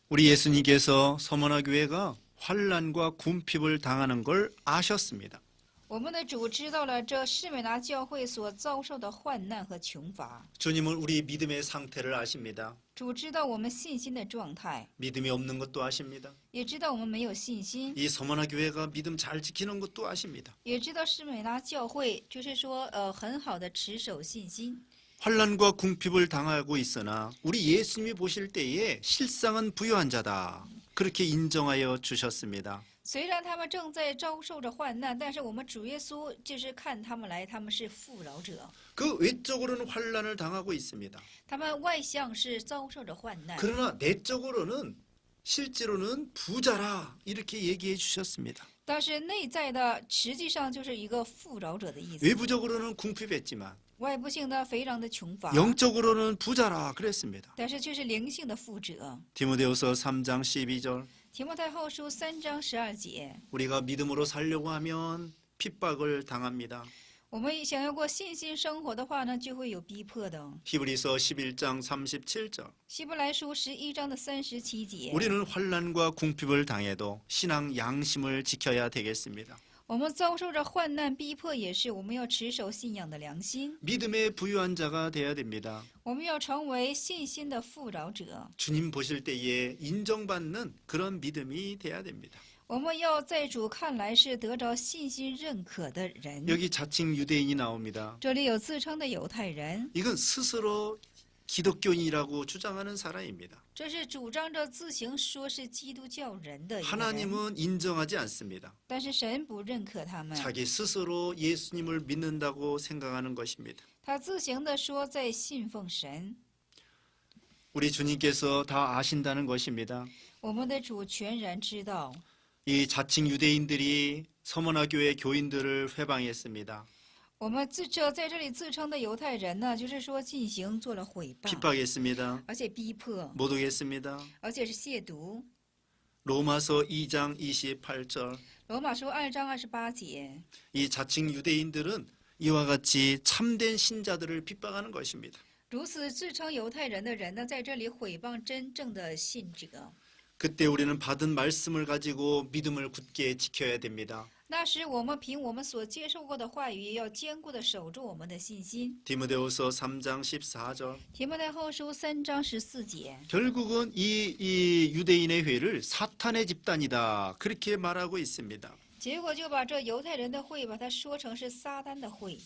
Speaker 1: 우리 예수님께서 서머나 교회가 환난과 궁핍을 당하는 걸 아셨습니다.
Speaker 2: 我们的主知道了这士美拿教会所遭受的患难和穷乏，
Speaker 1: 주님은 우리 믿음의 상태를 아십니다.
Speaker 2: 主知道我们信心的状态，
Speaker 1: 믿음이 없는 것도 아십니다.
Speaker 2: 也知道我们没有信心，
Speaker 1: 이 서머나 교회가 믿음 잘 지키는 것도 아십니다.
Speaker 2: 也知道士美拿教会就是说很好的持守信心。
Speaker 1: 환난과 궁핍을 당하고 있으나 우리 예수님이 보실 때에 실상은 부유한 자다. 그렇게 인정하여 주셨습니다.
Speaker 2: 虽然他们正在遭受着患难，但是我们主耶稣就是看他们来，他们是富饶者，
Speaker 1: 그 외적으로는 환난을 당하고 있습니다.
Speaker 2: 他们外向是遭受着患难，
Speaker 1: 그러나 내적으로는 실제로는 부자라 이렇게 얘기해 주셨습니다.
Speaker 2: 但是内在的实际上就是一个富饶者的意思。
Speaker 1: 외부적으로는 궁핍했지만
Speaker 2: 外部性的非常的穷乏，
Speaker 1: 영적으로는 부자라 그랬습니다.
Speaker 2: 但是却是灵性的富者。
Speaker 1: 디모데후서 3장 12절
Speaker 2: 提摩太后书3章12节，
Speaker 1: 우리가 믿음으로 살려고 하면 핍박을 당합니다.
Speaker 2: 我们想要过信心生活的话呢，就会有逼迫的。
Speaker 1: 히브리서 11장 37절
Speaker 2: 希伯来书11章的37节，
Speaker 1: 우리는 환난과 궁핍을 당해도 신앙 양심을 지켜야 되겠습니다.
Speaker 2: 我们遭受着患难逼迫，也是我们要持守信仰的良心，
Speaker 1: 믿음의 부유한 자가 돼야 됩니다.
Speaker 2: 我们要成为信心的富饶者，
Speaker 1: 주님 보실 때에 인정받는 그런 믿음이 돼야 됩니다.
Speaker 2: 我们要在主看来是得着信心认可的人。
Speaker 1: 여기 자칭 유대인이 나옵니다.
Speaker 2: 这里有自称的犹太人，
Speaker 1: 이건 스스로 기독교인이라고 주장하는 사람입니다.
Speaker 2: 这是主张着自行说是基督教人的一个人，
Speaker 1: 하나님은 인정하지 않습니다.
Speaker 2: 但是神不认可他们，
Speaker 1: 자기 스스로 예수님을 믿는다고 생각하는 것입니다.
Speaker 2: 他自行的说在信奉神。
Speaker 1: 우리 주님께서 다 아신다는 것입니다.
Speaker 2: 我们的主全然知道，
Speaker 1: 이 자칭 유대인들이 서머나 교회 교인들을 회방했습니다.
Speaker 2: 我们在这里自称的犹太人呢，就是说进行做了毁谤，
Speaker 1: 핍박했습니다.
Speaker 2: 而且逼迫，
Speaker 1: 못 오겠습니다.
Speaker 2: 而且是亵渎。
Speaker 1: 로마서 2장 28절
Speaker 2: 罗马书2章28节，
Speaker 1: 이 자칭 유대인들은 이와 같이 참된 신자들을 핍박하는 것입니다.
Speaker 2: 如此自称犹太人的人呢，在这里毁谤真正的信者。
Speaker 1: 그때 우리는 받은 말씀을 가지고 믿음을 굳게 지켜야 됩니다.
Speaker 2: 那时我们凭我们所接受过的话语，要坚固的守住我们的信心。
Speaker 1: 디모데후서 3장 14절.
Speaker 2: 提摩太后书3章14节。
Speaker 1: 결국은 이 유대인의 회를 사탄의 집단이다. 그렇게 말하고 있습니다.
Speaker 2: 结果就把这犹太人的会把它说成是撒旦的会，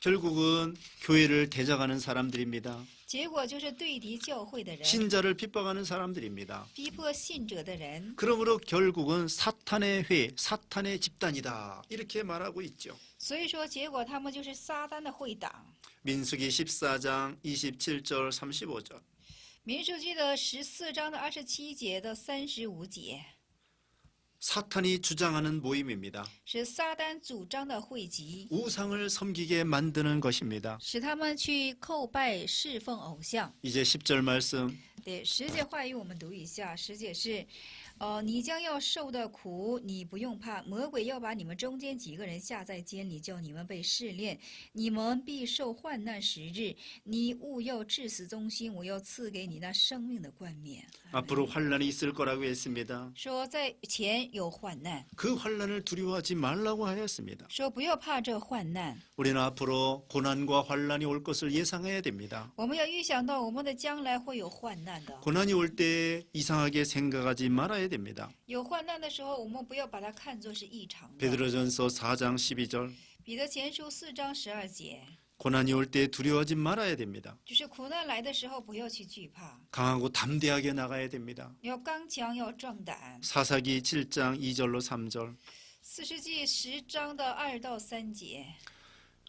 Speaker 1: 결국은 교회를 대적하는 사람들입니다.
Speaker 2: 结果就是对敌教会的人，
Speaker 1: 신자를 핍박하는 사람들입니다.
Speaker 2: 逼迫信者的人。
Speaker 1: 그러므로 결국은 사탄의 회, 사탄의 집단이다. 이렇게 말하고 있죠.
Speaker 2: 所以说，结果他们就是撒旦的会党。
Speaker 1: 민수기 14장 27절 35절.
Speaker 2: 民数记的14章的27节到35节，
Speaker 1: 사탄이 주장하는 모임입니다.
Speaker 2: 是撒旦主张的会集，
Speaker 1: 우상을 섬기게 만드는 것입니다.
Speaker 2: 使他们去叩拜侍奉偶像。
Speaker 1: 이제 10절 말씀.
Speaker 2: 对10节话语我们读一下，10节是，你将要受的苦，你不用怕，魔鬼要把你们中间几个人下在监里，叫你们被试炼，你们必受患难10日，你务要至死忠心，我要赐给你那生命的冠冕。
Speaker 1: 앞으로 환란이 있을 거라고 했습니다.
Speaker 2: 说在前有患难，
Speaker 1: 그 환란을 두려워하지 말라고 하였습니다.
Speaker 2: 说不要怕这患难。
Speaker 1: 우리는 앞으로 고난과 환란이 올 것을 예상해야 됩니다.
Speaker 2: 我们要预想到我们的将来会有患难的，
Speaker 1: 고난이 올 때 이상하게 생각하지 말아야 됩니다.
Speaker 2: 有患难的时候，我们不要把它看作是异常的。
Speaker 1: 베드로전서 4장 12절.
Speaker 2: 彼得前书4章12节，
Speaker 1: 고난이 올 때 두려워하지 말아야 됩니다.
Speaker 2: 就是苦难来的时候不要去惧怕，
Speaker 1: 강하고 담대하게 나가야 됩니다.
Speaker 2: 要刚强，要壮胆。
Speaker 1: 사사기 7장 2절로 3절.
Speaker 2: 4世纪10章的2到3节，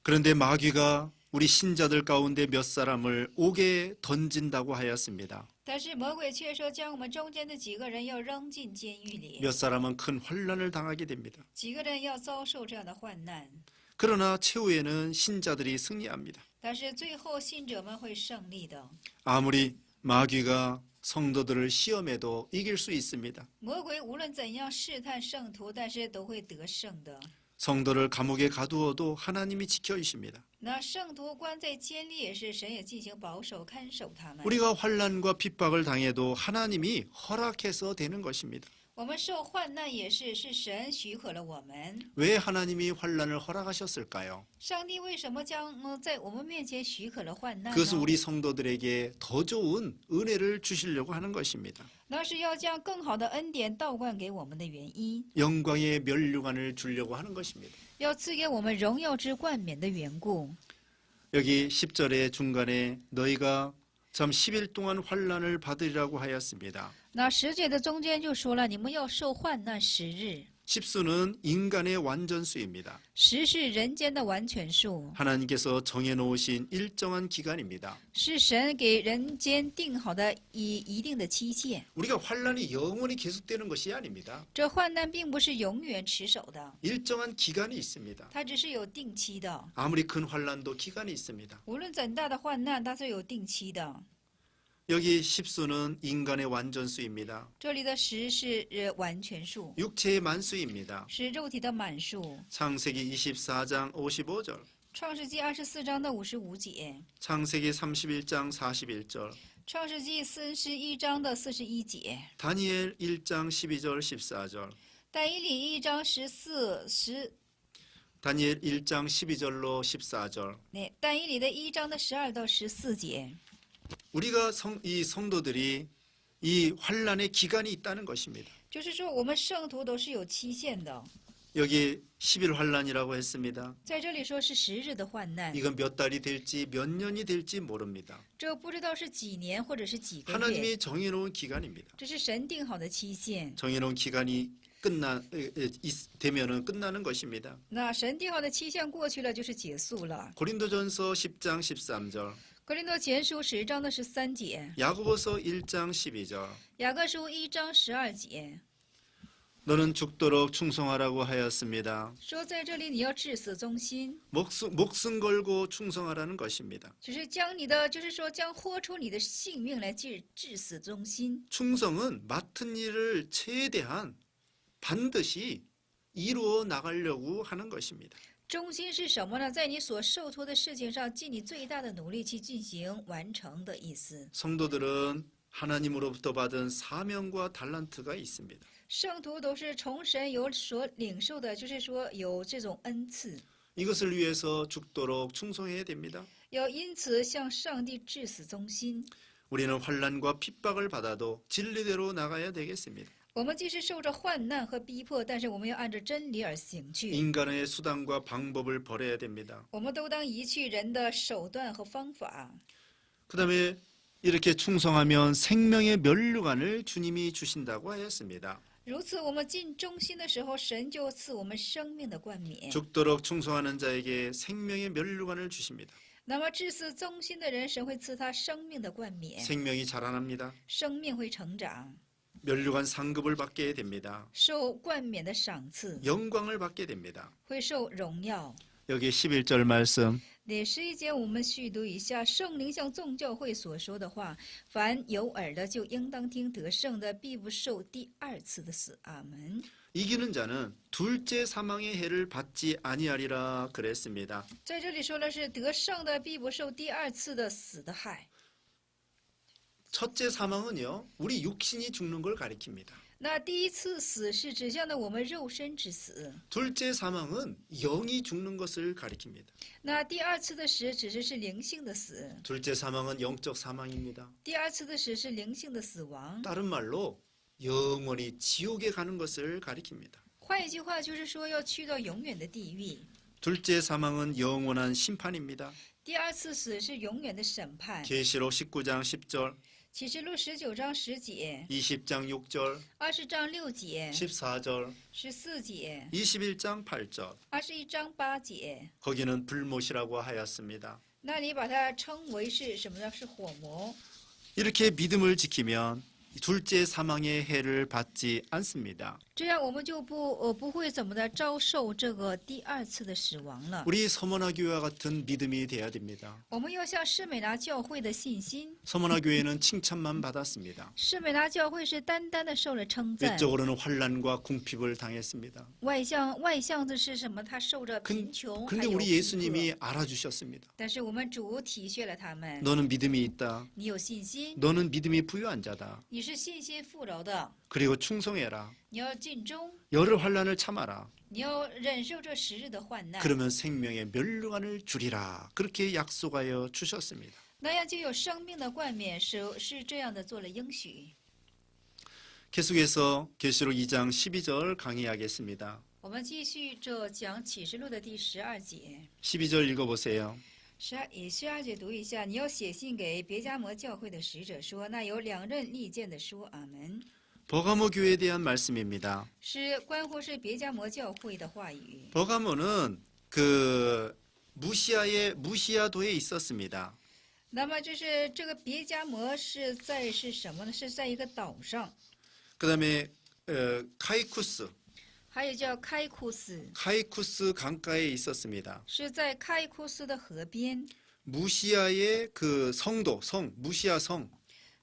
Speaker 1: 그런데 마귀가 우리 신자들 가운데 몇 사람을 옥에 던진다고 하였습니다.
Speaker 2: 但是魔鬼却说将我们中间的几个人要扔进监狱里，
Speaker 1: 몇 사람은 큰 환란을 당하게 됩니다.
Speaker 2: 几个人要遭受这样的患难。
Speaker 1: 그러나 최후에는 신자들이 승리합니다.
Speaker 2: 但是最后信者们会胜利的。
Speaker 1: 아무리 마귀가 성도들을 시험해도 이길 수 있습니다.
Speaker 2: 魔鬼无论怎样试探圣徒，但是都会得胜的。
Speaker 1: 성도를 감옥에 가두어도 하나님이 지켜주십니다.
Speaker 2: 那圣徒关在监里也是神也进行保守看守他们。
Speaker 1: 우리가 환란과 핍박을 당해도 하나님이 허락해서 되는 것입니다.
Speaker 2: 我们受患难也是神许可了我们。
Speaker 1: 왜 하나님이 환란을 허락하셨을까요?
Speaker 2: 上帝为什么将在我们面前许可了患难
Speaker 1: 그것은
Speaker 2: 呢？
Speaker 1: 우리 성도들에게 더 좋은 은혜를 주시려고 하는 것입니다.
Speaker 2: 那是要将更好的恩典倒灌给我们的原因，
Speaker 1: 영광의 면류관을 주려고 하는 것입니다.
Speaker 2: 要赐给我们荣耀之冠冕的缘故。
Speaker 1: 여기 10절의 중간에 너희가 참 10일 동안 환란을 받으리라고 하였습니다.
Speaker 2: 那10节的中间就说了，你们要受患难10日。
Speaker 1: 10수는 인간의 완전수입니다.
Speaker 2: 10是人间的完全数，
Speaker 1: 하나님께서 정해놓으신 일정한 기간입니다.
Speaker 2: 是神给人间定好的一定的期限。
Speaker 1: 우리가 환란이 영원히 계속되는 것이 아닙니다.
Speaker 2: 这患难并不是永远持守的，
Speaker 1: 일정한 기간이 있습니다.
Speaker 2: 它只是有定期的。
Speaker 1: 아무리 큰 환란도 기간이 있습니다.
Speaker 2: 无论怎大的患难，它是有定期的。
Speaker 1: 여기 10수는 인간의 완전수입니다.
Speaker 2: 这里的10是完全数，
Speaker 1: 육체의 만수입니다.
Speaker 2: 是肉体的满数。
Speaker 1: 창세기 24장 55절,
Speaker 2: 创世纪24章的55节，
Speaker 1: 창세기 31장 41절,
Speaker 2: 创世纪41章的41节，
Speaker 1: 다니엘 1장 12절 14절,
Speaker 2: 但以理1章14，
Speaker 1: 다니엘 1장 12절로 14절.
Speaker 2: 但以理的1章的12到14节。
Speaker 1: 우리가 이 성도들이 이 환란의 기간이 있다는 것입니다.
Speaker 2: 就是说，我们圣徒都是有期限的。
Speaker 1: 여기 10일 환란이라고 했습니다.
Speaker 2: 在这里说是10日的患难，
Speaker 1: 이건 몇 달이 될지 몇 년이 될지 모릅니다.
Speaker 2: 这不知道是几年或者是几个月，
Speaker 1: 하나님이 정해놓은 기간입니다.
Speaker 2: 这是神定好的期限。
Speaker 1: 정해놓은 기간이 되면은 끝나는 것입니다.
Speaker 2: 那神定好的期限过去了，就是结束了。
Speaker 1: 고린도전서 10장 13절,
Speaker 2: 格林多前书10章的13节，
Speaker 1: 야고보서 1장 12절.
Speaker 2: 雅各书1章12节
Speaker 1: 너는 죽도록 충성하라고 하였습니다.
Speaker 2: 说，在这里你要至死忠心，
Speaker 1: 목숨 걸고 충성하라는 것입니다.
Speaker 2: 就是将你的，就是说将豁出你的性命来至死忠心。
Speaker 1: 충성은 맡은 일을 최대한 반드시 이루어 나가려고 하는 것입니다.
Speaker 2: 忠心是什么呢？在你所受托的事情上，尽你最大的努力去进行完成的意思。
Speaker 1: 성도들은 하나님으로부터 받은 사명과 달란트가 있습니다.
Speaker 2: 圣徒都是从神有所领受的，就是说有这种恩赐，
Speaker 1: 이것을 위해서 죽도록 충성해야 됩니다.
Speaker 2: 要因此向上帝至死忠心。
Speaker 1: 우리는 환난과 핍박을 받아도 진리대로 나가야 되겠습니다.
Speaker 2: 我们即使受着患难和逼迫，但是我们要按照真理而行去。
Speaker 1: 인간의 수단과 방법을 버려야 됩니다.
Speaker 2: 我们都当移去人的手段和方法。
Speaker 1: 그다음에 이렇게 충성하면 생명의 면류관을 주님이 주신다고 하였습니다.
Speaker 2: 如此，我们尽忠心的时候，神就赐我们生命的冠冕。
Speaker 1: 죽도록 충성하는 자에게 생명의 면류관을 주십니다.
Speaker 2: 那么至死忠心的人，神会赐他生命的冠冕，
Speaker 1: 생명이 자라납니다.
Speaker 2: 生命会成长，
Speaker 1: 면류관 상급을 받게 됩니다.
Speaker 2: 受冠冕的赏赐，
Speaker 1: 영광을 받게 됩니다.
Speaker 2: 会受荣耀。
Speaker 1: 여기 11절 말씀
Speaker 2: 第11节，我们续读一下圣灵向众教会所说的话：凡有耳的，就应当听；得胜的，必不受第二次的死。阿门。
Speaker 1: 이기는 자는 둘째 사망의 해를 받지 아니하리라 그랬습니다.
Speaker 2: 在这里说的是得胜的，必不受第二次的死的害。
Speaker 1: 첫째 사망은요, 우리 육신이 죽는 걸 가리킵니다.
Speaker 2: 那第一次死是指向的我们肉身之死，
Speaker 1: 둘째 사망은 영이 죽는 것을 가리킵니다.
Speaker 2: 那第二次的死指的是灵性的死，
Speaker 1: 둘째 사망은 영적 사망입니다.
Speaker 2: 第二次的死是灵性的死亡。
Speaker 1: 다른 말로 영원히 지옥에 가는 것을 가리킵니다.
Speaker 2: 换一句话就是说要去到永远的地狱。
Speaker 1: 둘째 사망은 영원한 심판입니다.
Speaker 2: 第二次死是永远的审判。
Speaker 1: 계시록 19장 10절,
Speaker 2: 启示录19章10节、
Speaker 1: 20장 6절,
Speaker 2: 20章6节、
Speaker 1: 14절,
Speaker 2: 14节、
Speaker 1: 21장 8절.
Speaker 2: 21章8节，
Speaker 1: 거기는 불못이라고 하였습니다.
Speaker 2: 那里把它称为是什么呢？是火魔。
Speaker 1: 이렇게 믿음을 지키면 둘째 사망의 해를 받지 않습니다.
Speaker 2: 这样我们就不会怎么的遭受这个第二次的死亡了。
Speaker 1: 우리 서머나 교회와 같은 믿음이 돼야 됩니다.
Speaker 2: 我们要像士美拿教会的信心。
Speaker 1: 서머나 교회는 칭찬만 받았습니다.
Speaker 2: 士美拿教会是单单的受了称赞，
Speaker 1: 외적으로는 환난과 궁핍을 당했습니다.
Speaker 2: 外向的是什么？他受着贫穷，还
Speaker 1: 근데
Speaker 2: 有
Speaker 1: 우리
Speaker 2: 逼迫
Speaker 1: 예수님이 알아주셨습니다.
Speaker 2: 但是我们主体恤了他们。
Speaker 1: 너는 믿음이 있다.
Speaker 2: 你有信心，
Speaker 1: 너는 믿음이 부유한 자다.
Speaker 2: 你是信心富饶的，
Speaker 1: 그리고 충성해라.
Speaker 2: 你要尽忠，
Speaker 1: 열흘 환난을 참아라.
Speaker 2: 你要忍受这10日的患难，
Speaker 1: 그러면 생명의 면류관을 주리라. 그렇게 약속하여 주셨습니다.
Speaker 2: 那样就有生命的冠冕。是这样的做了应许。
Speaker 1: 계속해서 계시록 2장 12절 강의하겠습니다.
Speaker 2: 我们继续这讲启示录的第12节。
Speaker 1: 12절 읽어보세요.
Speaker 2: 12节读一下，你要写信给别迦摩教会的使者说，那有2任利剑的说，阿门。
Speaker 1: 버가모 교회에 대한 말씀입니다.
Speaker 2: 是关乎是别迦摩教会的话语。
Speaker 1: 버가모는 무시아도에 있었습니다.
Speaker 2: 那么就是这个别迦摩是什么呢？是在一个岛上，
Speaker 1: 그다음에 카이쿠스
Speaker 2: 还有叫开库斯，
Speaker 1: 강가에 있었습니다.
Speaker 2: 是在开库斯的河边。
Speaker 1: 무시아의 그 성 무시아 성.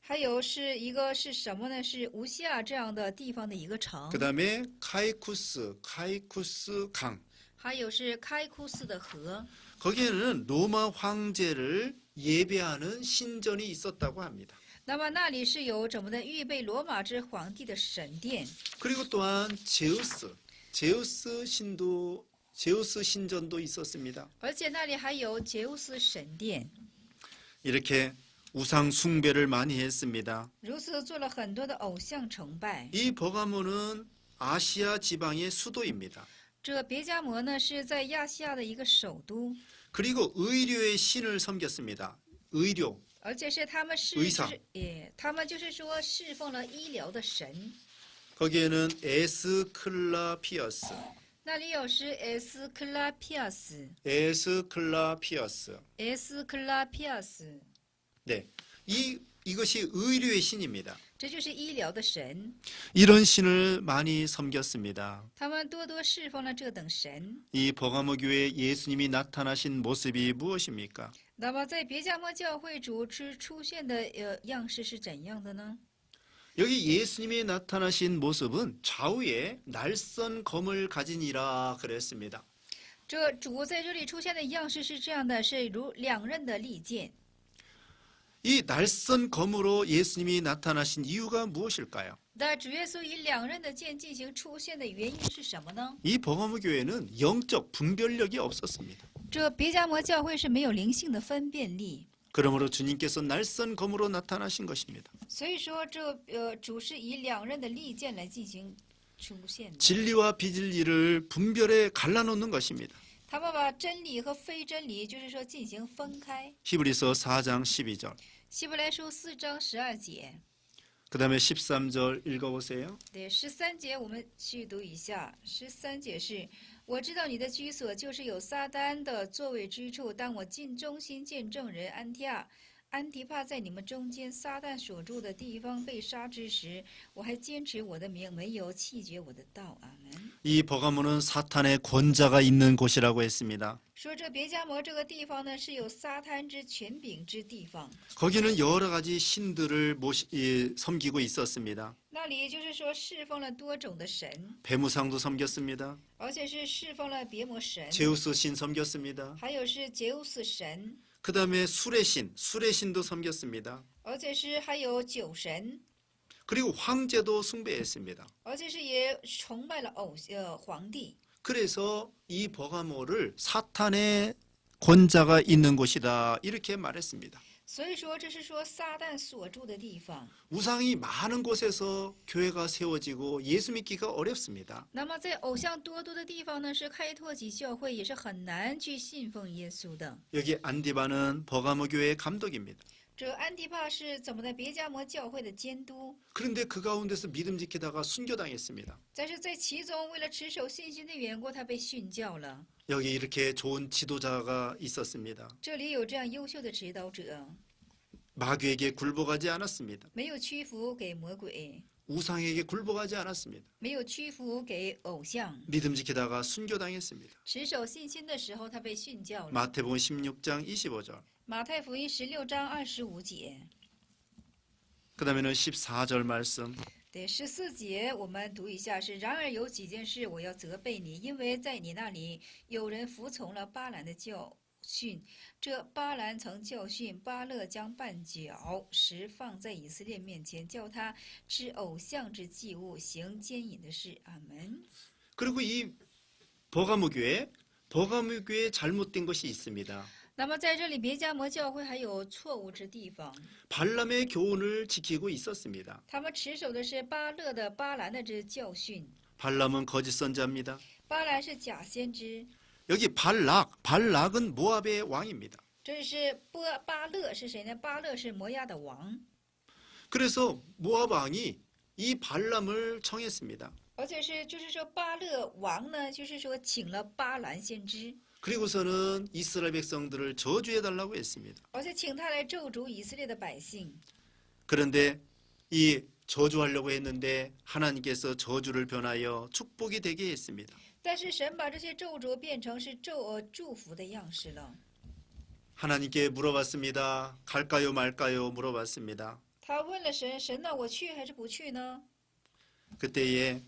Speaker 2: 还有是一个是什么呢？是无西亚这样的地方的一个城。
Speaker 1: 그다음에 카이쿠스 강.
Speaker 2: 还有是开库斯的河，
Speaker 1: 거기에는 로마 황제를 예배하는 신전이 있었다고 합니다.
Speaker 2: 那么那里是有怎么的预备罗马之皇帝的神殿，
Speaker 1: 그리고 또한 제우스 신전도 있었습니다.
Speaker 2: 而且那里还有杰乌斯神殿。
Speaker 1: 이렇게 우상 숭배를 많이 했습니다.
Speaker 2: 如此做了很多的偶像崇拜。
Speaker 1: 이 버가모는 아시아 지방의 수도입니다.
Speaker 2: 这别迦摩呢是在亚细亚的一个首都，
Speaker 1: 그리고 의료의 신을 섬겼습니다. 의료.
Speaker 2: 而且是他们
Speaker 1: 의사
Speaker 2: 他们就是说侍奉了医疗的神。
Speaker 1: 거기에는 에스클라피어스.
Speaker 2: 那里有是에스클라피아스，
Speaker 1: 에스클라피어스. 네, 이것이 의료의 신입니다.
Speaker 2: 这就是医疗的神。
Speaker 1: 이런 신을 많이 섬겼습니다.
Speaker 2: 他们多多侍奉了这等神。
Speaker 1: 이 버가모 교회에 예수님이 나타나신 모습이 무엇입니까?
Speaker 2: 那么在别迦摩教会主出现的样式是怎样的呢？
Speaker 1: 여기 예수님이 나타나신 모습은 좌우에 날선 검을 가진이라 그랬습니다.
Speaker 2: 这主在这里出现的样式是这样的，是如两刃的利剑。
Speaker 1: 이 날선 검으로 예수님이 나타나신 이유가 무엇일까요?
Speaker 2: 那主耶稣以两刃的剑进行出现的原因是什么呢？
Speaker 1: 이 버가모 교회는 영적 분별력이 없었습니다.
Speaker 2: 这别迦摩教会是没有灵性的分辨力，
Speaker 1: 그러므로 주님께서 날선 검으로 나타나신 것입니다.
Speaker 2: 所以说主是以两刃的利剑来进行出现的。
Speaker 1: 진리와 비진리를 분별해 갈라놓는 것입니다.
Speaker 2: 他们把真理和非真理，就是说进行分开。
Speaker 1: 히브리서 4장 12절.
Speaker 2: 希伯来书4章12节，
Speaker 1: 그 다음에 13절 읽어보세요.
Speaker 2: 对13节我们去读一下。13节是：我知道你的居所就是有撒旦的座位之处。当我进中心见证人安提帕在你们中间撒旦所住的地方被杀之时，我还坚持我的名，没有弃绝我的道。阿门。
Speaker 1: 이 버가모는 사탄의 권자가 있는 곳이라고 했습니다.
Speaker 2: 说这别迦摩这个地方呢，是有撒旦之权柄之地方。
Speaker 1: 거기는 여러 가지 신들을 섬기고 있었습니다.
Speaker 2: 那里就是说侍奉了多种的神，
Speaker 1: 배무상도 섬겼습니다.
Speaker 2: 而且是侍奉了别魔神，
Speaker 1: 제우스 신 섬겼습니다.
Speaker 2: 还有是杰乌斯神，
Speaker 1: 그 다음에 수레 신도 섬겼습니다.
Speaker 2: 而且是还有酒神，
Speaker 1: 그리고 황제도 숭배했습니다.
Speaker 2: 而且是也崇拜了皇帝。
Speaker 1: 그래서 이 버가모를 사탄의 권자가 있는 곳이다 이렇게 말했습니다.
Speaker 2: 所以说，这是说撒旦所住的地方。
Speaker 1: 우상이 많은 곳에서 교회가 세워지고 예수 믿기가 어렵습니다.
Speaker 2: 那么在偶像多的地方呢，是开拓起教会也是很难去信奉耶稣的。
Speaker 1: 여기 안디바는 버가모 교회의 감독입니다.
Speaker 2: 这安提帕是怎么的别迦摩教会的监督？
Speaker 1: 그런데 그 가운데서 믿음 지키다가 순교당했습니다.
Speaker 2: 但是在其中，为了持守信心的缘故，他被训教了。
Speaker 1: 여기 이렇게 좋은 지도자가 있었습니다.
Speaker 2: 这里有这样优秀的指导者，
Speaker 1: 마귀에게 굴복하지 않았습니다.
Speaker 2: 没有屈服给魔鬼，
Speaker 1: 우상에게 굴복하지 않았습니다.
Speaker 2: 没有屈服给偶像。
Speaker 1: 믿음 지키다가 순교당했습니다.
Speaker 2: 持守信心的时候，他被训教了。
Speaker 1: 마태복음 16장 25절.
Speaker 2: 马太福音16章25节，
Speaker 1: 그 다음에는 14절 말씀.
Speaker 2: 对14节我们读一下是：然而有几件事我要责备你，因为在你那里有人服从了巴兰的教训。这巴兰曾教训巴勒将绊脚石放在以色列面前，叫他吃偶像之祭物，行奸淫的事。阿门。
Speaker 1: 그리고 이 버가모 교회에 잘못된 것이 있습니다.
Speaker 2: 那么在这里，别迦摩教会还有错误之地方，
Speaker 1: 발람의 교훈을 지키고 있었습니다.
Speaker 2: 他们持守的是巴勒的巴兰的这教训。
Speaker 1: 발람은 거짓 선자입니다.
Speaker 2: 巴兰是假先知，
Speaker 1: 여기 발락은 모압의 왕입니다.
Speaker 2: 这是巴勒是谁呢？巴勒是摩押的王，
Speaker 1: 그래서 모압 왕이 이 발람을 청했습니다.
Speaker 2: 而且就是说巴勒王呢，就是说请了巴兰先知，
Speaker 1: 그리고서는 이스라엘 백성들을 저주해달라고 했습니다.
Speaker 2: 而且请他来咒诅以色列的百姓。
Speaker 1: 그런데 이 저주하려고 했는데 하나님께서 저주를 변하여 축복이 되게 했습니다.
Speaker 2: 但是神把这些咒诅变成是祝福的样式了。
Speaker 1: 하나님께 물어봤습니다. 갈까요 말까요 물어봤습니다.
Speaker 2: 他问了神，神呢，我去还是不去呢？
Speaker 1: 그때에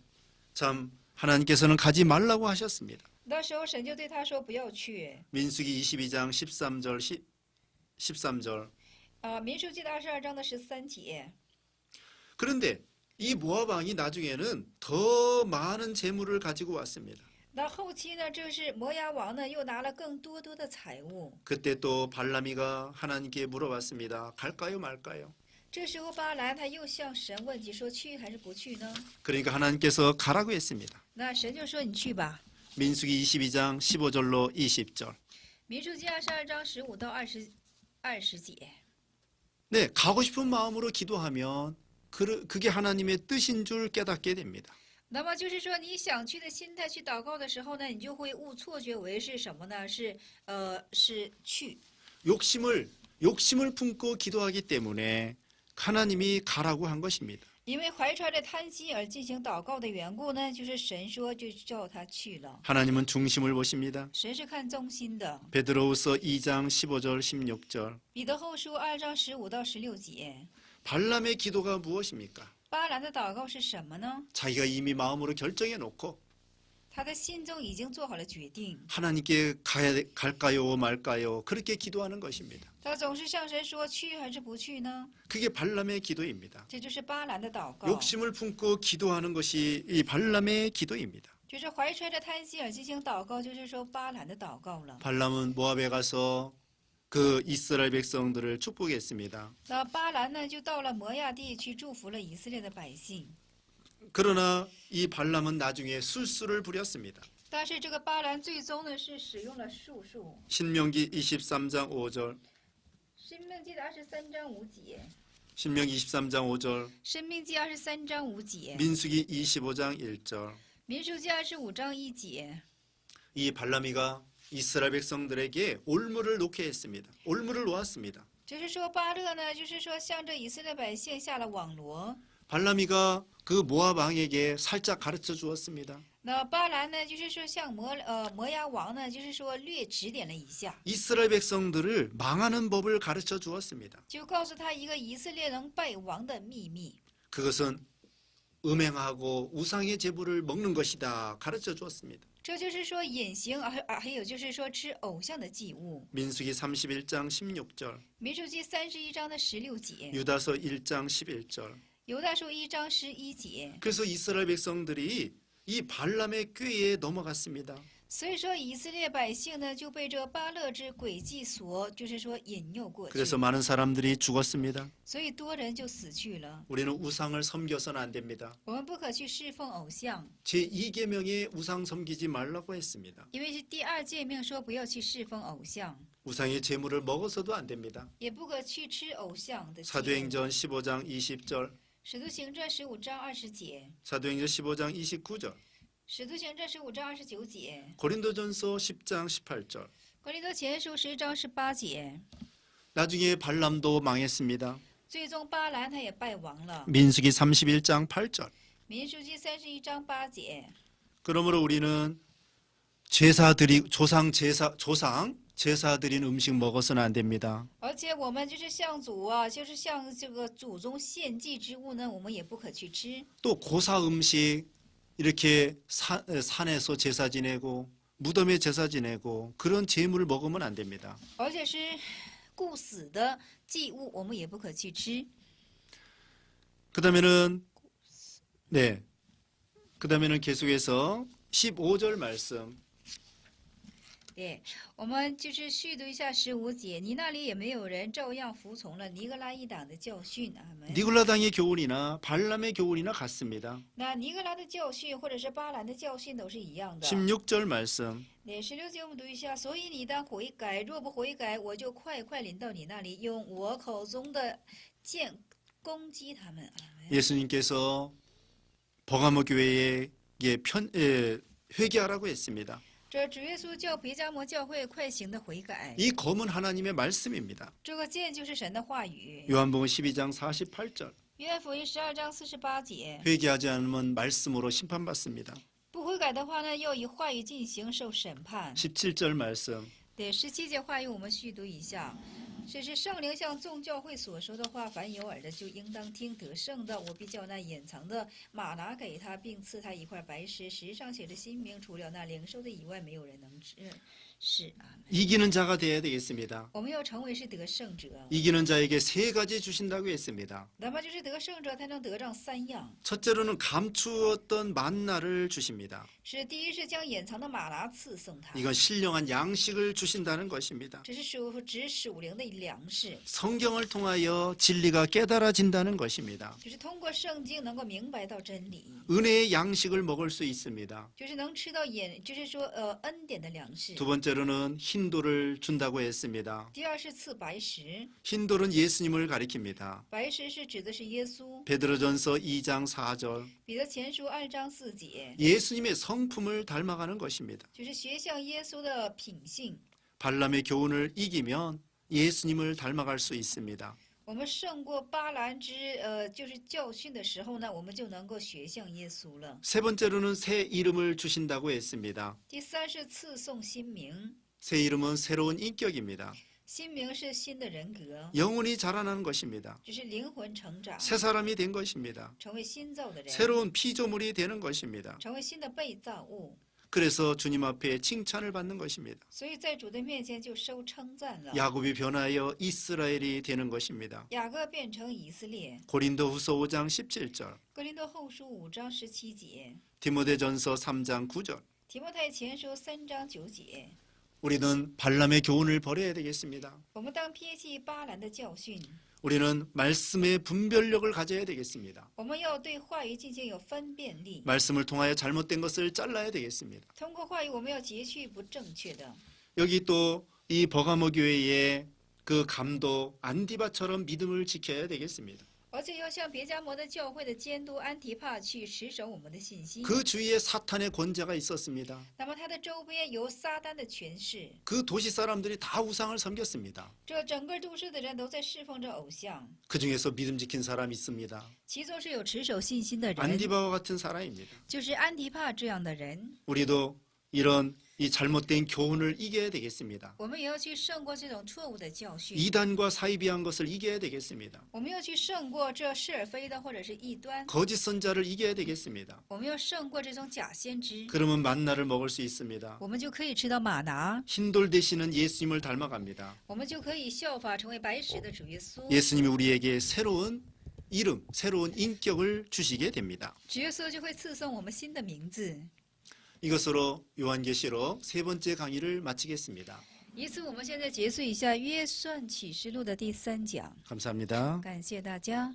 Speaker 1: 참 하나님께서는 가지 말라고 하셨습니다.
Speaker 2: 那时候神就对他说不要去。
Speaker 1: 민수기 22장 13절
Speaker 2: 民数记的22章的13节。
Speaker 1: 그런데 이 모압 왕이 나중에는 더 많은 재물을 가지고 왔습니다.
Speaker 2: 那后期呢，这是摩押王呢，又拿了更多的财物。
Speaker 1: 그때 또 발람이가 하나님께 물어봤습니다. 갈까요 말까요?
Speaker 2: 这时候巴兰他又向神问起，说去还是不去呢？
Speaker 1: 그러니까 하나님께서 가라고 했습니다.
Speaker 2: 那神就说你去吧。
Speaker 1: 민수기 22장 15절로 20절.
Speaker 2: 民数记22章15到20节。
Speaker 1: 네, 가고 싶은 마음으로 기도하면 그게 하나님의 뜻인 줄 깨닫게 됩니다.
Speaker 2: 那么就是说，你想去的心态去祷告的时候呢，你就会误错觉为是什么呢？是去。
Speaker 1: 욕심을 품고 기도하기 때문에 하나님이 가라고 한 것입니다.
Speaker 2: 因为怀揣着贪心而进行祷告的缘故呢，就是神说就叫他去了。
Speaker 1: 하나님은 중심을 보십니다.
Speaker 2: 神是看中心的。
Speaker 1: 베드로후서 2장 15절 16절.
Speaker 2: 彼得后书2章15到16节。
Speaker 1: 발람의 기도가 무엇입니까?
Speaker 2: 巴兰的祷告是什么呢？
Speaker 1: 자기가 이미 마음으로 결정해 놓고
Speaker 2: 他的心中已经做好了决定，
Speaker 1: 하나님께 갈까요 말까요 그렇게 기도하는 것입니다.
Speaker 2: 他总是向神说去还是不去呢？
Speaker 1: 그게 발람의 기도입니다.
Speaker 2: 这就是巴兰的祷告，
Speaker 1: 욕심을 품고 기도하는 것이 이 발람의 기도입니다.
Speaker 2: 就是怀揣着贪心而进行祷告，就是说巴兰的祷告了。
Speaker 1: 발람은 모압에 가서 그 이스라엘 백성들을 축복했습니다.
Speaker 2: 那巴兰呢，就到了摩亚地去祝福了以色列的百姓。
Speaker 1: 그러나 이 발람은 나중에 술수를 부렸습니다.
Speaker 2: 但是这个巴兰最终呢是使用了术数。
Speaker 1: 신명기 23장 5절,
Speaker 2: 申命记的23章5节，
Speaker 1: 신명기 23장 5절,
Speaker 2: 申命记23章5节，
Speaker 1: 민수기 25장 1절.
Speaker 2: 民数记25章1节。
Speaker 1: 이 발람이가 이스라엘 백성들에게 올무를 놓게 했습니다. 올무를 놓았습니다.
Speaker 2: 就是说巴勒呢，就是说向着以色列百姓下了网罗。
Speaker 1: 발람이가 그 모압 왕에게 살짝 가르쳐 주었습니다.
Speaker 2: 那巴兰呢，就是说向摩押王呢，就是说略指点了一下，
Speaker 1: 이스라엘 백성들을 망하는 법을 가르쳐 주었습니다.
Speaker 2: 就告诉他一个以色列能败亡的秘密，
Speaker 1: 그것은 음행하고 우상의 제물을 먹는 것이다 가르쳐 주었습니다.
Speaker 2: 这就是说隐形，还有就是说吃偶像的祭物。
Speaker 1: 민수기 31장 16절,
Speaker 2: 民数记31章的16节，
Speaker 1: 유다서 1장 11절.
Speaker 2: 犹大书1章11节。
Speaker 1: 그래서 이스라엘 백성들이 이 발람의 꾀에 넘어갔습니다.
Speaker 2: 所以说以色列百姓呢就被这巴勒之诡计所，就是说引诱过去，
Speaker 1: 그래서 많은 사람들이 죽었습니다.
Speaker 2: 所以多人就死去了。
Speaker 1: 우리는 우상을 섬겨서는 안 됩니다.
Speaker 2: 我们不可去侍奉偶像，
Speaker 1: 제2계명에 우상 섬기지 말라고 했습니다.
Speaker 2: 因为是第2诫命说不要去侍奉偶像，
Speaker 1: 우상의 제물을 먹어서도 안 됩니다.
Speaker 2: 也不可去吃偶像的祭物。
Speaker 1: 사도행전 15장 20절,
Speaker 2: 使徒行传15章20节，
Speaker 1: 사도행전 15장 29절,
Speaker 2: 使徒行传15章29节，
Speaker 1: 고린도전서 10장 18절.
Speaker 2: 格林多前书10章18节。
Speaker 1: 나중에 발람도 망했습니다.
Speaker 2: 最终巴兰他也败亡了。
Speaker 1: 민수기 31장 8절.
Speaker 2: 民数记31章8节。
Speaker 1: 그러므로 우리는 조상 제사 드린 음식 먹어서는 안 됩니다.
Speaker 2: 而且我们就是向祖啊，就是向这个祖宗献祭之物呢，我们也不可去吃。
Speaker 1: 또 고사 음식 이렇게 산에서 제사 지내고 무덤에 제사 지내고 그런 제물을 먹으면 안 됩니다.
Speaker 2: 而且是故死的祭物，我们也不可去吃。
Speaker 1: 그다음에는 계속해서 15절 말씀.
Speaker 2: 对，我们就是续读一下15节，你那里也没有人照样服从了尼格拉一党的教训。阿门。
Speaker 1: 니굴라당의 교훈이나 발람의 교훈이나 같습니다.
Speaker 2: 那尼格拉的教训或者是巴兰的教训都是一样的。
Speaker 1: 16절 말씀.
Speaker 2: 对，16节我们读一下，所以你当悔改，若不悔改，我就快快临到你那里，用我口中的剑攻击他们。阿门。
Speaker 1: 예수님께서 버가모 교회에 회개하라고 했습니다.
Speaker 2: 这主耶稣叫别迦摩教会快行的悔改，
Speaker 1: 이 검은 하나님의 말씀입니다.
Speaker 2: 这个剑就是神的话语。
Speaker 1: 요한복음 12장 48절.
Speaker 2: 约翰福音12章48节，
Speaker 1: 회개하지 않으면 말씀으로 심판받습니다.
Speaker 2: 不悔改的话呢，要以话语进行受审判。
Speaker 1: 17절 말씀.
Speaker 2: 对，17节话语我们续读一下。这是圣灵向众教会所说的话，凡有耳的就应当听。得胜的，我必叫那隐藏的马拿给他，并赐他一块白石，石上写着新名，除了那领受的以外，没有人能知。是阿门。
Speaker 1: 이기는 자가 되어야 되겠습니다.
Speaker 2: 我们要成为是得胜者，
Speaker 1: 이기는 자에게 세 가지 주신다고 했습니다.
Speaker 2: 那么就是得胜者才能得上3样。
Speaker 1: 첫째로는 감추었던 만나를 주십니다.
Speaker 2: 是第一是将隐藏的马拿赐送他，
Speaker 1: 이건 신령한 양식을 주신다는 것입니다.
Speaker 2: 这是指属灵的粮食，
Speaker 1: 성경을 통하여 진리가 깨달아진다는 것입니다.
Speaker 2: 就是通过圣经能够明白到真理，
Speaker 1: 은혜의 양식을 먹을 수 있습니다.
Speaker 2: 就是能吃到就是说恩典的粮食。
Speaker 1: 두 번째로는 흰돌을 준다고 했습니다.
Speaker 2: 第二是赐白石，
Speaker 1: 흰돌은 예수님을 가리킵니다.
Speaker 2: 白石是指的是耶稣。
Speaker 1: 베드로전서 2장 4절.
Speaker 2: 彼得前书2章4节，
Speaker 1: 예수님의 성품을 닮아가는 것입니다.
Speaker 2: 就是学像耶稣的品性。
Speaker 1: 발람의 교훈을 이기면 예수님을 닮아갈 수 있습니다.
Speaker 2: 我们胜过巴兰之就是教训的时候呢，我们就能够学像耶稣了。
Speaker 1: 세 번째로는 새 이름을 주신다고 했습니다.
Speaker 2: 第三是赐送新名，
Speaker 1: 새 이름은 새로운 인격입니다.
Speaker 2: 新名是新的人格，
Speaker 1: 영혼이 자라나는 것입니다.
Speaker 2: 就是灵魂成长，
Speaker 1: 새 사람이 된 것입니다.
Speaker 2: 成为新造的人，
Speaker 1: 새로운 피조물이 되는 것입니다.
Speaker 2: 成为新的被造物。
Speaker 1: 그래서 주님 앞에 칭찬을 받는 것입니다.
Speaker 2: 所以在主的面前就受称赞了。
Speaker 1: 야곱이 변하여 이스라엘이 되는 것입니다.
Speaker 2: 雅各变成以色列。
Speaker 1: 고린도후서 5장 17절,
Speaker 2: 哥林多后书5章17节，
Speaker 1: 디모데전서 3장 9절.
Speaker 2: 提摩太前书3章9节。
Speaker 1: 우리는 발람의 교훈을 버려야 되겠습니다.
Speaker 2: 我们当撇弃巴兰的教训，
Speaker 1: 우리는 말씀의 분별력을 가져야 되겠습니다.
Speaker 2: 我们要对话语进行有分辨力。
Speaker 1: 말씀을 통하여 잘못된 것을 잘라야 되겠습니다.
Speaker 2: 通过话语，我们要截去不正确的。
Speaker 1: 여기 또 이 버가모 교회의 그 감독 안디바처럼 믿음을 지켜야 되겠습니다.
Speaker 2: 而且要向别迦摩的教会的监督安提帕去持守我们的信心。
Speaker 1: 그 주위에 사탄의 권자가 있었습니다.
Speaker 2: 那么他的周边有撒旦的权势，
Speaker 1: 그 도시 사람들이 다 우상을 섬겼습니다.
Speaker 2: 这整个都市的人都在侍奉着偶像，
Speaker 1: 그 중에서 믿음 지킨 사람이 있습니다.
Speaker 2: 其中是有持守信心的人，
Speaker 1: 안디바와 같은 사람입니다.
Speaker 2: 就是安提帕这样的人。
Speaker 1: 우리도 이런 이 잘못된 교훈을 이겨야 되겠습니다.
Speaker 2: 我们也要去胜过这种错误的教训，
Speaker 1: 이단과 사이비한 것을 이겨야 되겠습니다.
Speaker 2: 我们要去胜过这是而非的或者是异端，
Speaker 1: 거짓 선자를 이겨야 되겠습니다.
Speaker 2: 我们要胜过这种假先知，
Speaker 1: 그러면 만나를 먹을 수 있습니다.
Speaker 2: 我们就可以吃到玛拿，
Speaker 1: 흰돌 되시는 예수님을 닮아갑니다.
Speaker 2: 我们就可以效法成为白石的主耶稣。
Speaker 1: 예수님이 우리에게 새로운 이름, 새로운 인격을 주시게 됩니다.
Speaker 2: 主耶稣就会赐送我们新的名字。
Speaker 1: 이것으로 요한계시록 세 번째 강의를 마치겠습니다.
Speaker 2: 以此，我们现在结束一下约翰启示录的第3讲。
Speaker 1: 감사합니다.
Speaker 2: 感谢大家。